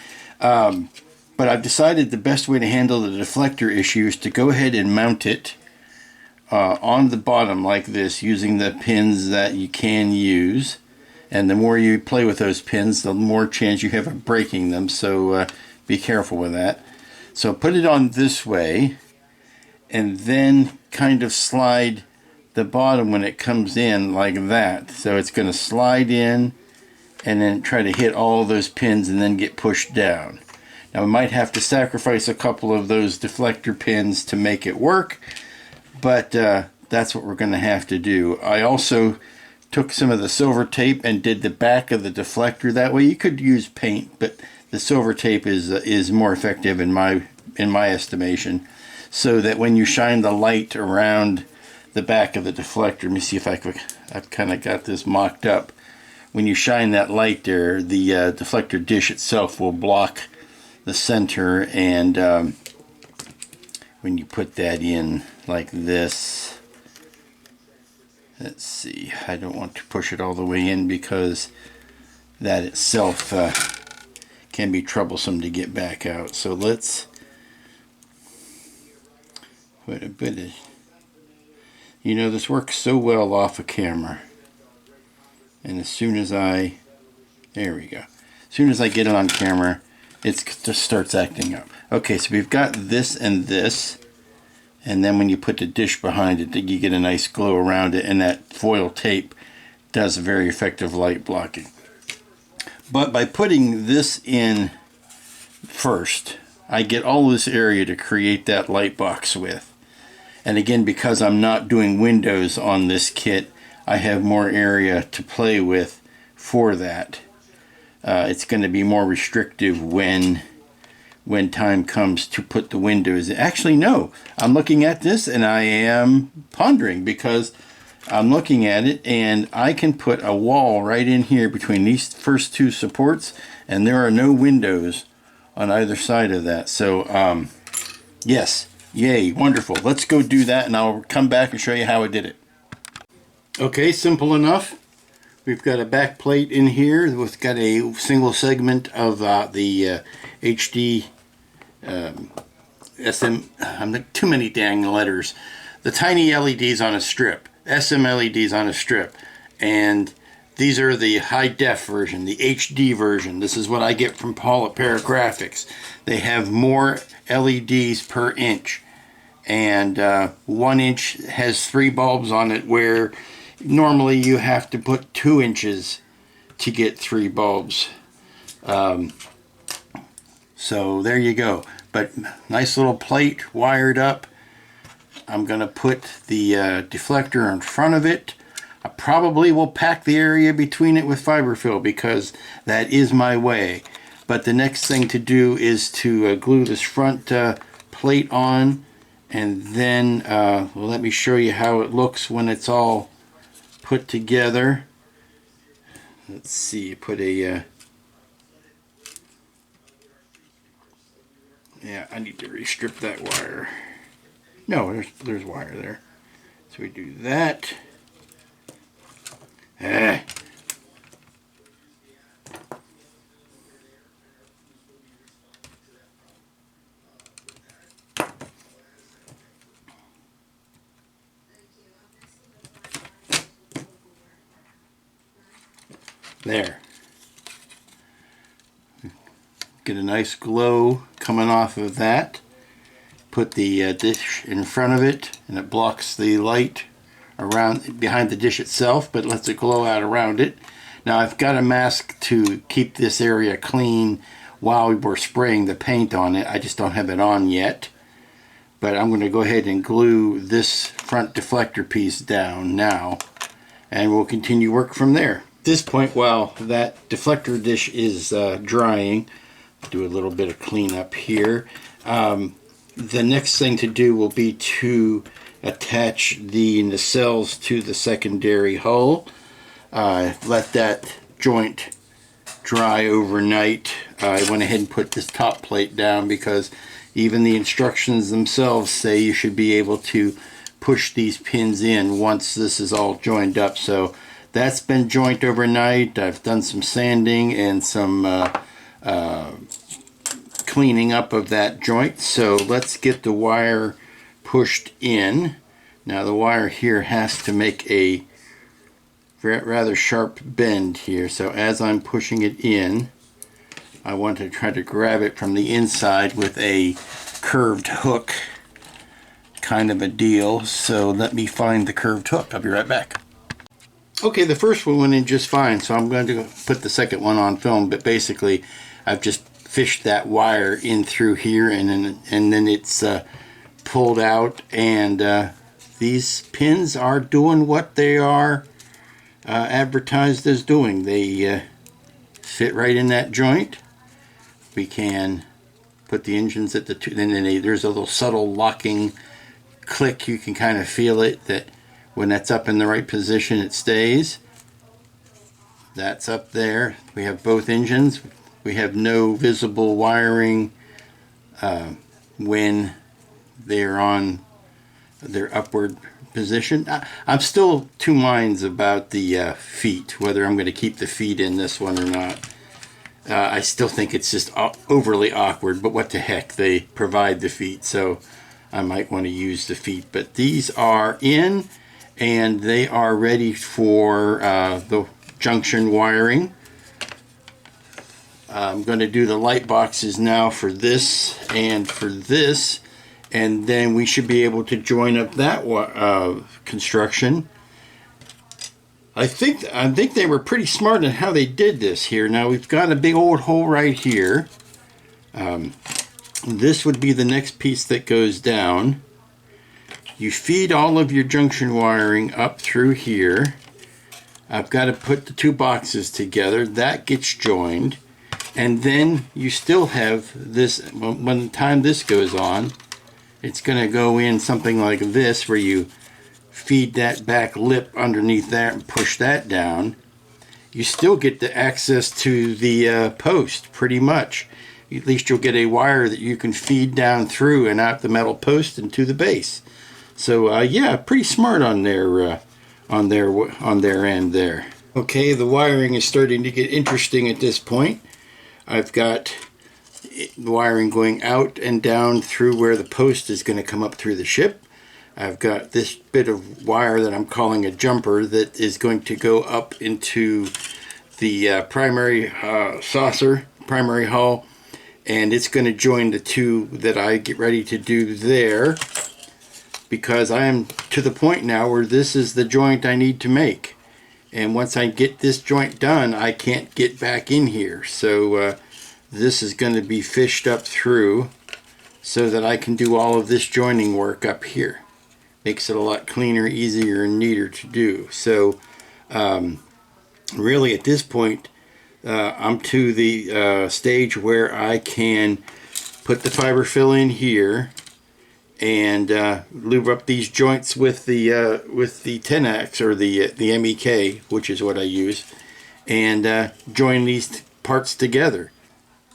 But I've decided the best way to handle the deflector issue is to go ahead and mount it on the bottom like this, using the pins that you can use. And the more you play with those pins, the more chance you have of breaking them. So be careful with that. So put it on this way, and then kind of slide the bottom when it comes in like that. So it's going to slide in and then try to hit all those pins and then get pushed down. Now we might have to sacrifice a couple of those deflector pins to make it work, but that's what we're going to have to do. I also took some of the silver tape and did the back of the deflector that way. You could use paint, but the silver tape is more effective in my estimation, so that when you shine the light around the back of the deflector, let me see if I've kind of got this mocked up. When you shine that light there, the deflector dish itself will block the center, and when you put that in like this, let's see, I don't want to push it all the way in because that itself can be troublesome to get back out. So let's put a bit of, this works so well off of camera, and as soon as there we go, as soon as I get it on camera, it just starts acting up. Okay, so we've got this and this, and then when you put the dish behind it, you get a nice glow around it, and that foil tape does very effective light blocking. But by putting this in first, I get all this area to create that light box with. And again, because I'm not doing windows on this kit, I have more area to play with for that. It's going to be more restrictive when time comes to put the windows in. Actually, no. I'm looking at this and I am pondering, because I'm looking at it and I can put a wall right in here between these first two supports, and there are no windows on either side of that. So, yes. Yay, wonderful. Let's go do that, and I'll come back and show you how I did it. Okay, simple enough. We've got a back plate in here. We've got a single segment of the HD SM. Too many dang letters. The tiny LEDs on a strip. SM LEDs on a strip. And these are the high def version, the HD version. This is what I get from Paul at Paragraphics. They have more LEDs per inch. And 1 inch has 3 bulbs on it, where normally you have to put 2 inches to get 3 bulbs. So there you go. But nice little plate wired up. I'm going to put the deflector in front of it. I probably will pack the area between it with Fiberfill, because that is my way. But the next thing to do is to glue this front plate on, and then well, let me show you how it looks when it's all put together. Let's see, put a Yeah, I need to restrip that wire. No, there's wire there. So we do that. Ah. There. Get a nice glow coming off of that. Put the dish in front of it, and it blocks the light around behind the dish itself, but lets it glow out around it. Now I've got a mask to keep this area clean while we're spraying the paint on it. I just don't have it on yet. But I'm going to go ahead and glue this front deflector piece down now, and we'll continue work from there. At this point, while that deflector dish is drying, do a little bit of cleanup here. The next thing to do will be to attach the nacelles to the secondary hull. Let that joint dry overnight. I went ahead and put this top plate down because even the instructions themselves say you should be able to push these pins in once this is all joined up. So that's been joined overnight. I've done some sanding and some cleaning up of that joint. So let's get the wire pushed in. Now the wire here has to make a rather sharp bend here. So as I'm pushing it in, I want to try to grab it from the inside with a curved hook kind of a deal. So let me find the curved hook. I'll be right back. Okay, the first one went in just fine, so I'm going to put the second one on film, but basically I've just fished that wire in through here, and then it's pulled out, and these pins are doing what they are advertised as doing. They fit right in that joint. We can put the engines at the two, and then there's a little subtle locking click. You can kind of feel it, that when that's up in the right position it stays. That's up there. We have both engines. We have no visible wiring when they're on their upward position. I'm still two minds about the feet, whether I'm going to keep the feet in this one or not. I still think it's just overly awkward, but what the heck, they provide the feet, so I might want to use the feet. But these are in, and they are ready for the junction wiring. I'm going to do the light boxes now for this and for this, and then we should be able to join up that construction. I think they were pretty smart in how they did this here. Now we've got a big old hole right here. This would be the next piece that goes down. You feed all of your junction wiring up through here. I've got to put the two boxes together. That gets joined. And then you still have this, when the time this goes on, it's going to go in something like this, where you feed that back lip underneath there and push that down. You still get the access to the post, pretty much. At least you'll get a wire that you can feed down through and out the metal post and to the base. So yeah, pretty smart on their end there. Okay, the wiring is starting to get interesting at this point. I've got the wiring going out and down through where the post is going to come up through the ship. I've got this bit of wire that I'm calling a jumper that is going to go up into the primary saucer, primary hull, and it's going to join the two that I get ready to do there, because I am to the point now where this is the joint I need to make. And once I get this joint done, I can't get back in here. So this is going to be fished up through so that I can do all of this joining work up here. Makes it a lot cleaner, easier, and neater to do. So really at this point, I'm to the stage where I can put the Fiberfill in here and lube up these joints with the 10X or the MEK, which is what I use, and join these parts together.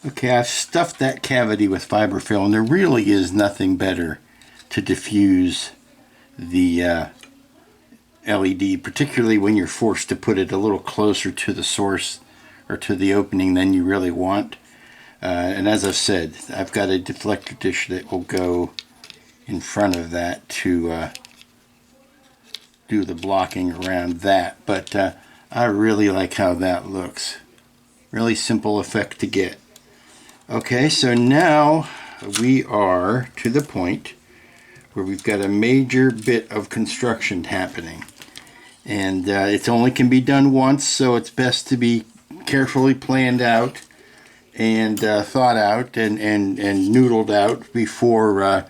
Okay, I've stuffed that cavity with fiberfill, and there really is nothing better to diffuse the LED, particularly when you're forced to put it a little closer to the source or to the opening than you really want. And as I've said, I've got a deflector dish that will go in front of that to do the blocking around that. But I really like how that looks. Really simple effect to get. Okay, so now we are to the point where we've got a major bit of construction happening. And it only can be done once, so it's best to be carefully planned out and thought out and noodled out before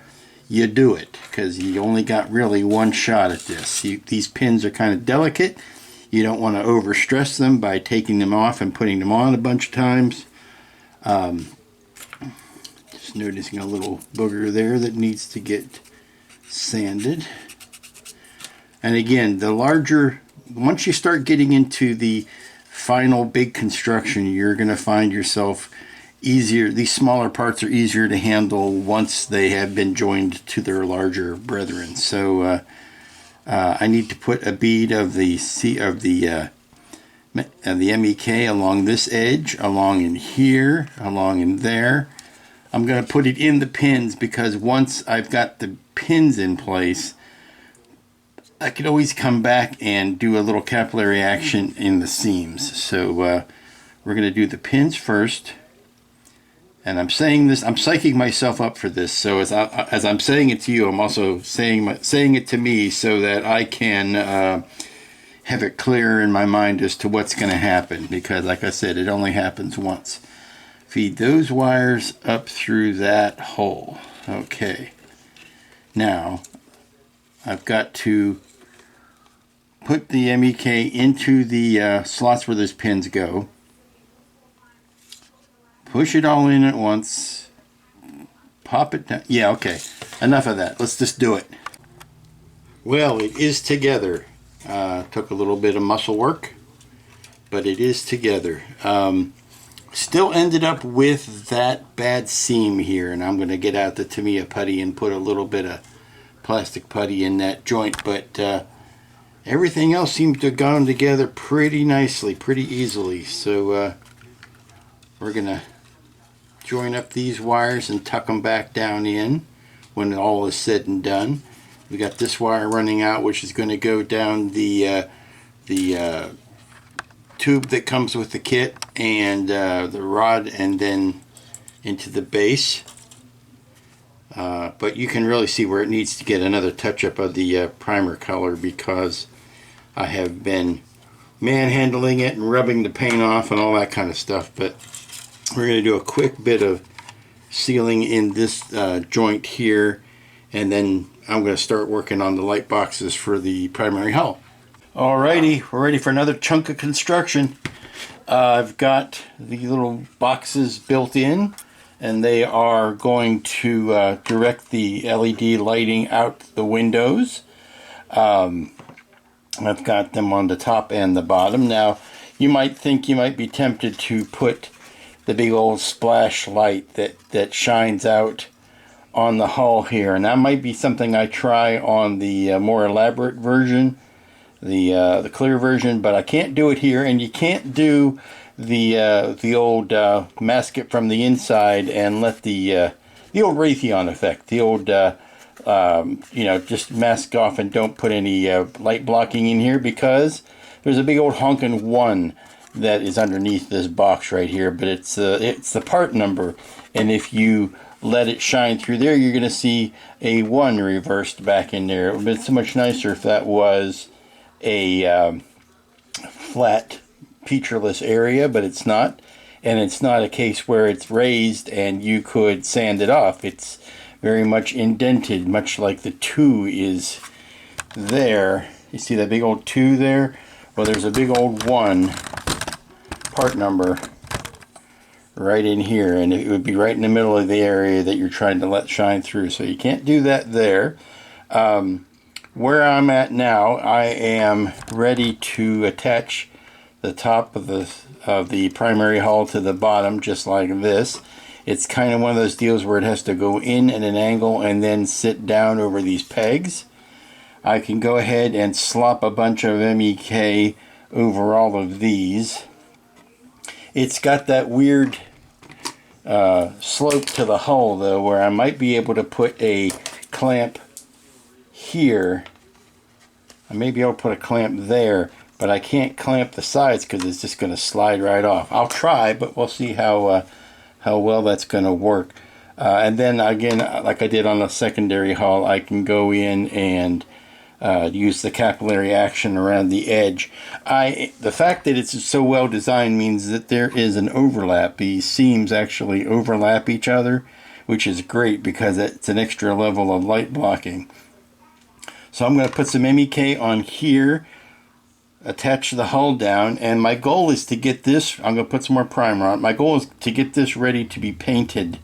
you do it, because you only got really one shot at this. These pins are kind of delicate. You don't want to overstress them by taking them off and putting them on a bunch of times. Just noticing a little booger there that needs to get sanded. And again, the larger, once you start getting into the final big construction, you're going to find yourself easier. These smaller parts are easier to handle once they have been joined to their larger brethren. So I need to put a bead of the MEK along this edge, along in here, along in there. I'm going to put it in the pins because once I've got the pins in place, I could always come back and do a little capillary action in the seams. So we're going to do the pins first. And I'm saying this, I'm psyching myself up for this. So as I'm saying it to you, I'm also saying it to me so that I can have it clear in my mind as to what's going to happen. Because like I said, it only happens once. Feed those wires up through that hole. Okay. Now, I've got to put the MEK into the slots where those pins go. Push it all in at once. Pop it down. Yeah, okay. Enough of that. Let's just do it. Well, it is together. Took a little bit of muscle work, but it is together. Still ended up with that bad seam here, and I'm going to get out the Tamiya putty and put a little bit of plastic putty in that joint, but everything else seems to have gone together pretty nicely, pretty easily. So we're going to join up these wires and tuck them back down in when all is said and done. We got this wire running out, which is going to go down the tube that comes with the kit and the rod, and then into the base. But you can really see where it needs to get another touch-up of the primer color, because I have been manhandling it and rubbing the paint off and all that kind of stuff. But we're going to do a quick bit of sealing in this joint here, and then I'm going to start working on the light boxes for the primary hull. Alrighty, we're ready for another chunk of construction. I've got the little boxes built in, and they are going to direct the LED lighting out the windows. I've got them on the top and the bottom. Now, you might think you might be tempted to put the big old splash light that shines out on the hull here, and that might be something I try on the more elaborate version, the clear version, but I can't do it here. And you can't do the old mask it from the inside and let the old Raytheon effect, the old just mask off and don't put any light blocking in here, because there's a big old honkin' 1 that is underneath this box right here, but it's the part number, and if you let it shine through there, you're going to see a 1 reversed back in there. It would have been so much nicer if that was a flat featureless area, but it's not, and it's not a case where it's raised and you could sand it off. It's very much indented, much like the 2 is there. You see that big old 2 there? Well, there's a big old 1 part number right in here, and it would be right in the middle of the area that you're trying to let shine through, so you can't do that there. Where I'm at now, I am ready to attach the top of the primary hull to the bottom, just like this. It's kind of one of those deals where it has to go in at an angle and then sit down over these pegs. I can go ahead and slop a bunch of MEK over all of these. It's got that weird slope to the hull though, where I might be able to put a clamp here. I may be able to put a clamp there, but I can't clamp the sides because it's just going to slide right off. I'll try, but we'll see how well that's going to work. And then again, like I did on the secondary hull, I can go in and use the capillary action around the edge. The fact that it's so well designed means that there is an overlap. These seams actually overlap each other, which is great because it's an extra level of light blocking. So I'm going to put some MEK on here, attach the hull down, and my goal is to get this, I'm going to put some more primer on. My goal is to get this ready to be painted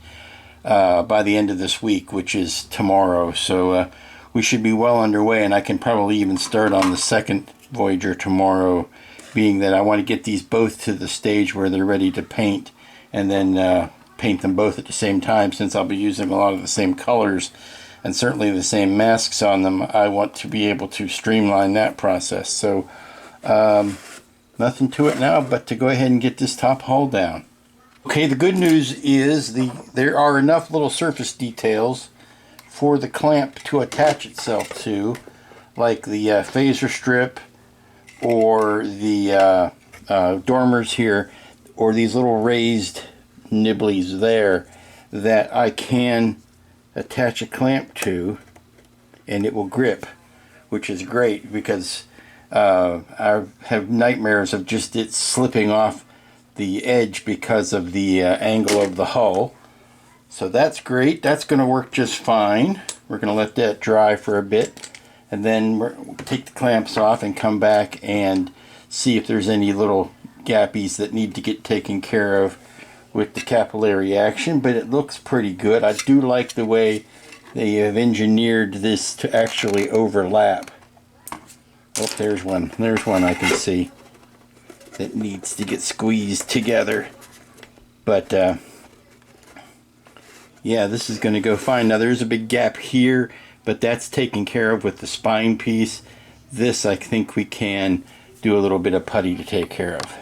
by the end of this week, which is tomorrow. So we should be well underway, and I can probably even start on the second Voyager tomorrow, being that I want to get these both to the stage where they're ready to paint, and then paint them both at the same time. Since I'll be using a lot of the same colors and certainly the same masks on them, I want to be able to streamline that process. So nothing to it now but to go ahead and get this top hull down. Okay, the good news is there are enough little surface details for the clamp to attach itself to, like the phaser strip or the dormers here, or these little raised nibblies there, that I can attach a clamp to and it will grip, which is great because I have nightmares of just it slipping off the edge because of the angle of the hull. So that's great. That's going to work just fine. We're going to let that dry for a bit, and then we'll take the clamps off and come back and see if there's any little gappies that need to get taken care of with the capillary action. But it looks pretty good. I do like the way they have engineered this to actually overlap. Oh, there's one. There's one I can see that needs to get squeezed together. But yeah, this is going to go fine. Now there's a big gap here, but that's taken care of with the spine piece. This I think we can do a little bit of putty to take care of.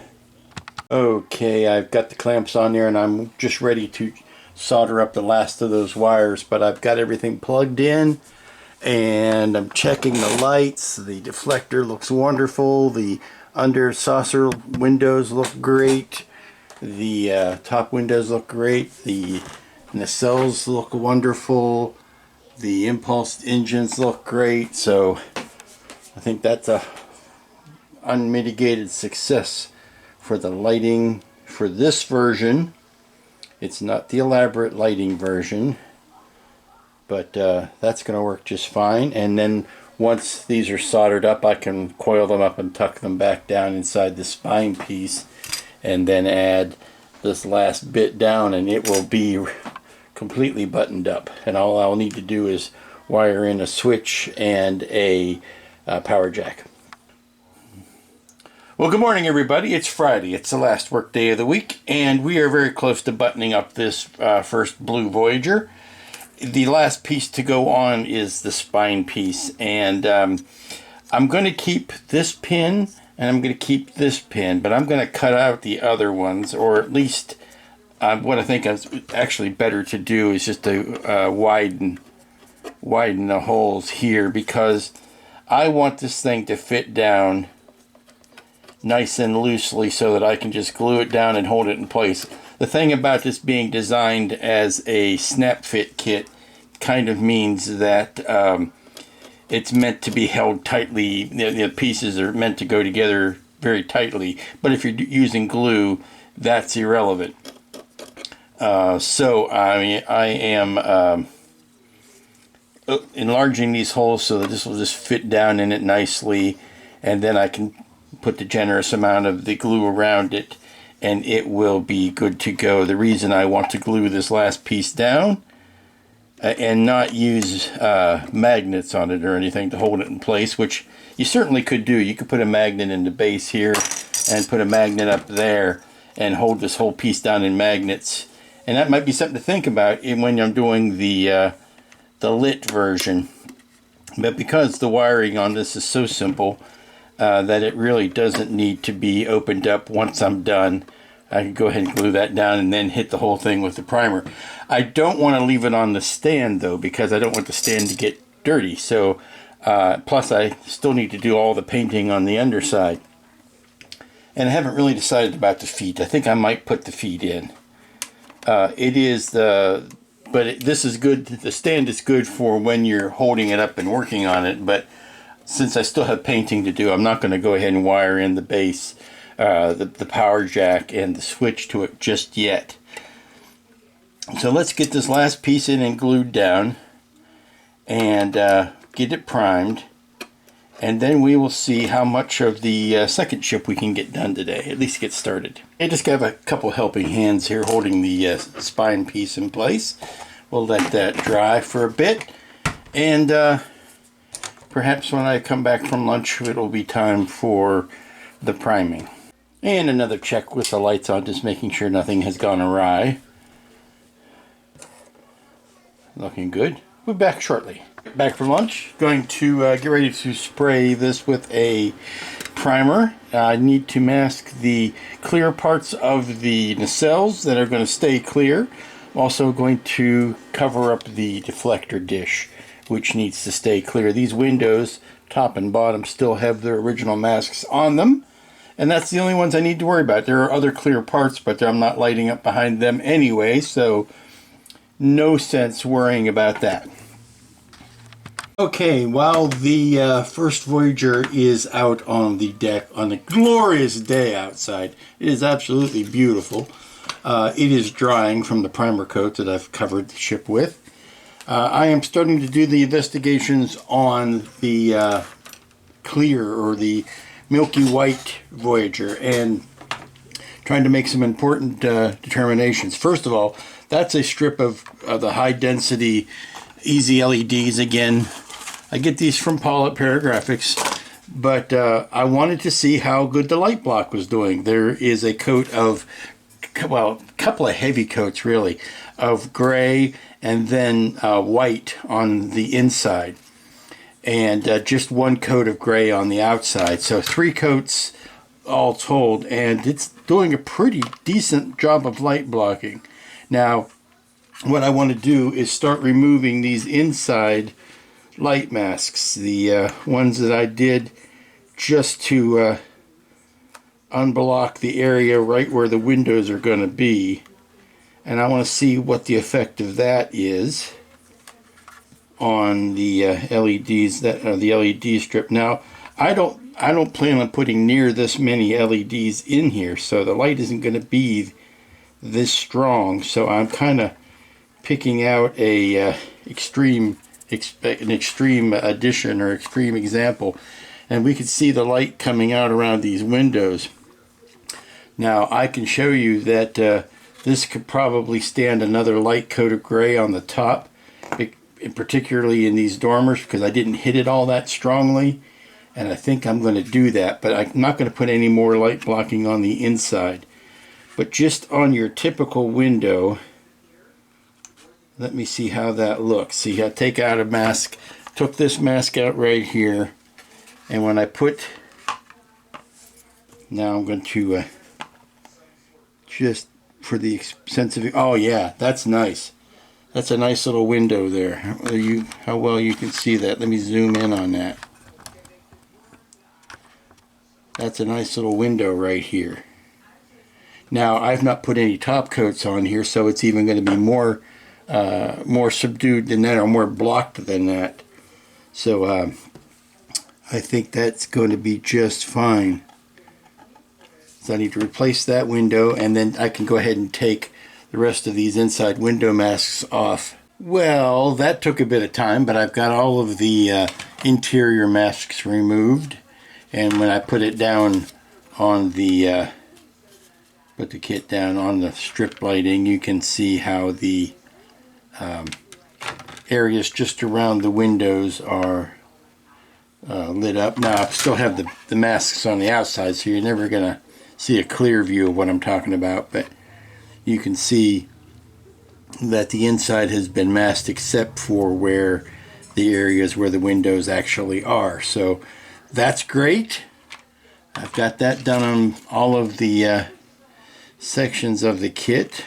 Okay, I've got the clamps on there and I'm just ready to solder up the last of those wires, but I've got everything plugged in and I'm checking the lights. The deflector looks wonderful. The under saucer windows look great. The top windows look great. The nacelles look wonderful. The impulse engines look great. So I think that's a unmitigated success for the lighting for this version. It's not the elaborate lighting version, but that's going to work just fine. And then once these are soldered up, I can coil them up and tuck them back down inside the spine piece, and then add this last bit down, and it will be completely buttoned up. And all I'll need to do is wire in a switch and a power jack. Well, good morning, everybody. It's Friday. It's the last work day of the week, and we are very close to buttoning up this first blue Voyager. The last piece to go on is the spine piece, and I'm going to keep this pin, and I'm going to keep this pin, but I'm going to cut out the other ones, or at least what I think is actually better to do is just to widen the holes here, because I want this thing to fit down nice and loosely so that I can just glue it down and hold it in place. The thing about this being designed as a snap fit kit kind of means that it's meant to be held tightly. The pieces are meant to go together very tightly, but if you're using glue, that's irrelevant. So I am enlarging these holes so that this will just fit down in it nicely, and then I can put the generous amount of the glue around it and it will be good to go. The reason I want to glue this last piece down and not use magnets on it or anything to hold it in place, which you certainly could do. You could put a magnet in the base here and put a magnet up there and hold this whole piece down in magnets. And that might be something to think about when I'm doing the lit version. But because the wiring on this is so simple that it really doesn't need to be opened up once I'm done, I can go ahead and glue that down and then hit the whole thing with the primer. I don't want to leave it on the stand though, because I don't want the stand to get dirty. So plus I still need to do all the painting on the underside. And I haven't really decided about the feet. I think I might put the feet in. This is good. The stand is good for when you're holding it up and working on it. But since I still have painting to do, I'm not going to go ahead and wire in the base, the power jack, and the switch to it just yet. So let's get this last piece in and glued down, and get it primed. And then we will see how much of the second ship we can get done today, at least get started. I just have a couple helping hands here holding the spine piece in place. We'll let that dry for a bit, and perhaps when I come back from lunch it'll be time for the priming. And another check with the lights on, just making sure nothing has gone awry. Looking good. We'll be back shortly. Back from lunch. Going to get ready to spray this with a primer. I need to mask the clear parts of the nacelles that are going to stay clear. I'm also going to cover up the deflector dish, which needs to stay clear. These windows, top and bottom, still have their original masks on them, and that's the only ones I need to worry about. There are other clear parts, but I'm not lighting up behind them anyway, so no sense worrying about that. Okay, while the first Voyager is out on the deck on a glorious day outside, it is absolutely beautiful. It is drying from the primer coat that I've covered the ship with. I am starting to do the investigations on the clear or the milky white Voyager and trying to make some important determinations. First of all, that's a strip of the high density easy LEDs again. I get these from Paul Paragraphics, but I wanted to see how good the light block was doing. There is a coat of, well, a couple of heavy coats really, of gray and then white on the inside, and just one coat of gray on the outside. So 3 coats all told, and it's doing a pretty decent job of light blocking. Now, what I want to do is start removing these inside light masks, the ones that I did just to unblock the area right where the windows are going to be, and I want to see what the effect of that is on the LEDs, that the LED strip. Now, I don't plan on putting near this many LEDs in here, so the light isn't going to be this strong. So I'm kind of picking out a an extreme addition or extreme example, and we can see the light coming out around these windows. Now I can show you that this could probably stand another light coat of gray on the top, particularly in these dormers, because I didn't hit it all that strongly, and I think I'm going to do that, but I'm not going to put any more light blocking on the inside. But just on your typical window, let me see how that looks. See, I take out a mask, took this mask out right here, and when I put, now I'm going to just for the sense of, oh yeah, that's nice. That's a nice little window there. How well you can see that. Let me zoom in on that. That's a nice little window right here. Now, I've not put any top coats on here, so it's even going to be more subdued than that, or more blocked than that. So I think that's going to be just fine. So I need to replace that window, and then I can go ahead and take the rest of these inside window masks off. Well, that took a bit of time, but I've got all of the interior masks removed, and when I put it down on the put the kit down on the strip lighting, you can see how the areas just around the windows are lit up. Now I still have the masks on the outside, so you're never gonna see a clear view of what I'm talking about, but you can see that the inside has been masked except for where the areas where the windows actually are. So that's great. I've got that done on all of the sections of the kit.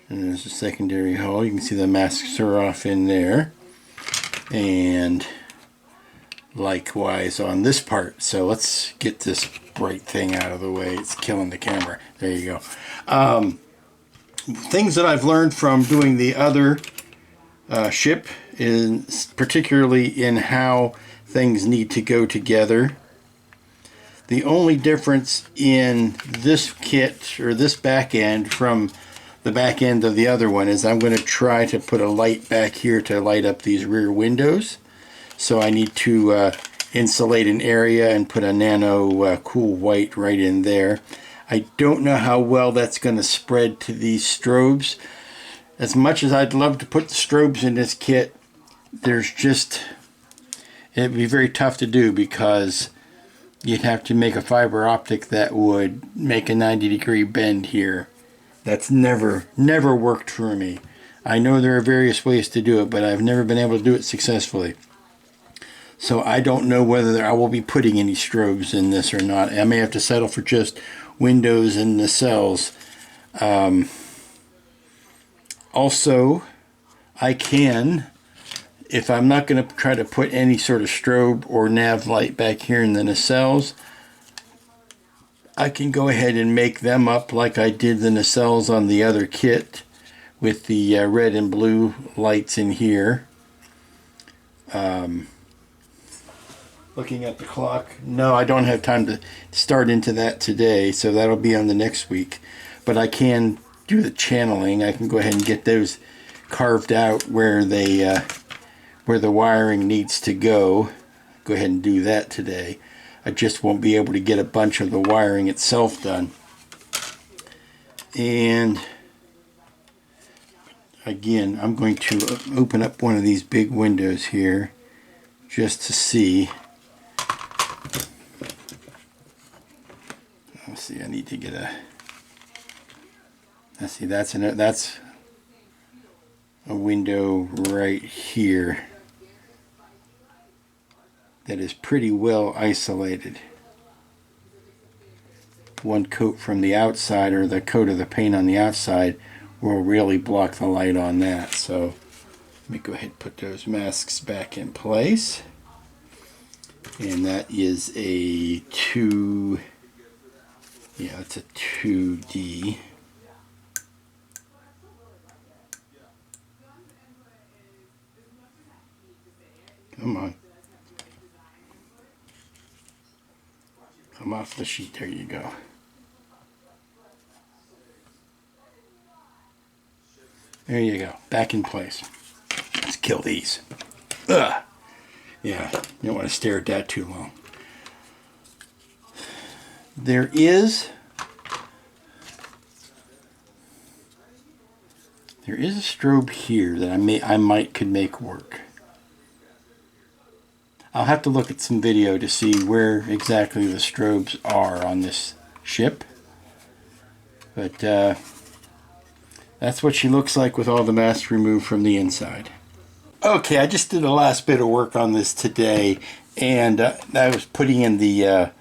And there's a secondary hole. You can see the masks are off in there. And likewise on this part. So let's get this bright thing out of the way. It's killing the camera. There you go. Things that I've learned from doing the other ship is particularly in how things need to go together. The only difference in this kit or this back end from the back end of the other one is I'm going to try to put a light back here to light up these rear windows. So I need to insulate an area and put a nano cool white right in there. I don't know how well that's going to spread to these strobes. As much as I'd love to put the strobes in this kit, it'd be very tough to do because you'd have to make a fiber optic that would make a 90-degree bend here. That's never worked for me. I know there are various ways to do it, but I've never been able to do it successfully. So I don't know whether I will be putting any strobes in this or not. I may have to settle for just windows and nacelles. Also, I can, if I'm not going to try to put any sort of strobe or nav light back here in the nacelles, I can go ahead and make them up like I did the nacelles on the other kit with the red and blue lights in here. Looking at the clock, no, I don't have time to start into that today, so that'll be on the next week. But I can do the channeling. I can go ahead and get those carved out where where the wiring needs to go. Go ahead and do that today. I just won't be able to get a bunch of the wiring itself done. And again, I'm going to open up one of these big windows here just to see. Let's see, I need to get let's see, that's a window right here that is pretty well isolated. One coat from the outside, or the coat of the paint on the outside, will really block the light on that. So let me go ahead and put those masks back in place. And that is a 2, yeah, it's a 2D. Come on. Come off the sheet. There you go. There you go. Back in place. Let's kill these. Ugh. Yeah, you don't want to stare at that too long. There is a strobe here that I might could make work. I'll have to look at some video to see where exactly the strobes are on this ship. But that's what she looks like with all the masks removed from the inside. Okay, I just did the last bit of work on this today, and I was putting in the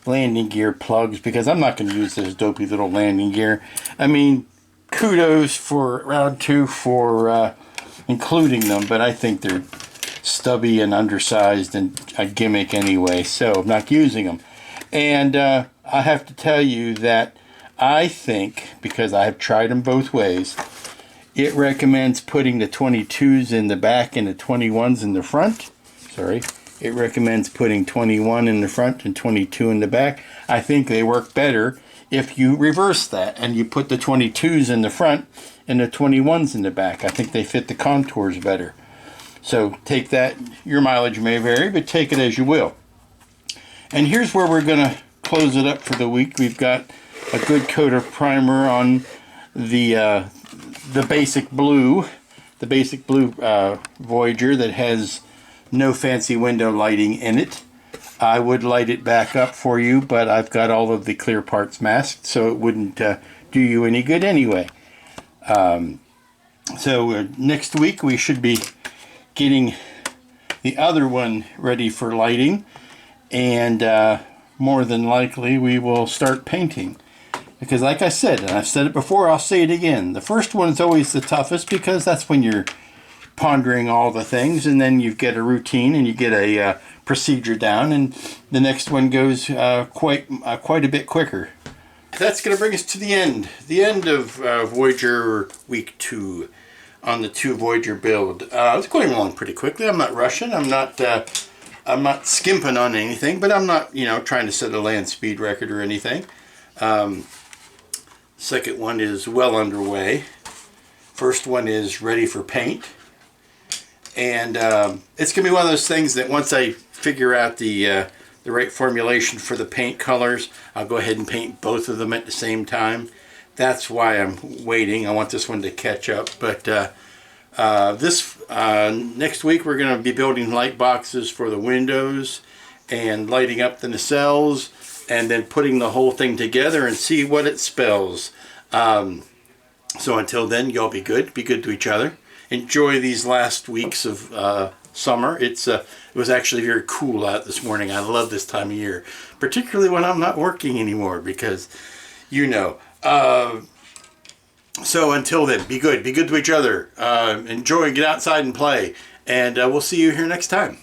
landing gear plugs because I'm not going to use this dopey little landing gear. I mean, kudos for round 2 for including them, but I think they're stubby and undersized and a gimmick anyway, so I'm not using them. And I have to tell you that I think, because I have tried them both ways, it recommends putting the 22s in the back and the 21s in the front. Sorry. It recommends putting 21 in the front and 22 in the back. I think they work better if you reverse that and you put the 22s in the front and the 21s in the back. I think they fit the contours better. So take that, your mileage may vary, but take it as you will. And here's where we're going to close it up for the week. We've got a good coat of primer on the basic blue Voyager that has no fancy window lighting in it. I would light it back up for you, but I've got all of the clear parts masked, so it wouldn't do you any good anyway. So next week we should be getting the other one ready for lighting, and more than likely we will start painting. Because like I said, and I've said it before, I'll say it again, the first one is always the toughest because that's when you're pondering all the things, and then you get a routine and you get a procedure down, and the next one goes quite a bit quicker. That's going to bring us to the end of Voyager week 2 on the 2 Voyager build. It's going along pretty quickly. I'm not rushing. I'm not skimping on anything, but I'm not, trying to set a land speed record or anything. Second one is well underway. First one is ready for paint. And it's going to be one of those things that once I figure out the right formulation for the paint colors, I'll go ahead and paint both of them at the same time. That's why I'm waiting. I want this one to catch up. But next week we're going to be building light boxes for the windows and lighting up the nacelles, and then putting the whole thing together and see what it spells. So until then, y'all be good to each other. Enjoy these last weeks of summer. It was actually very cool out this morning. I love this time of year, particularly when I'm not working anymore, because so until then, be good to each other. Enjoy and get outside and play, and we'll see you here next time.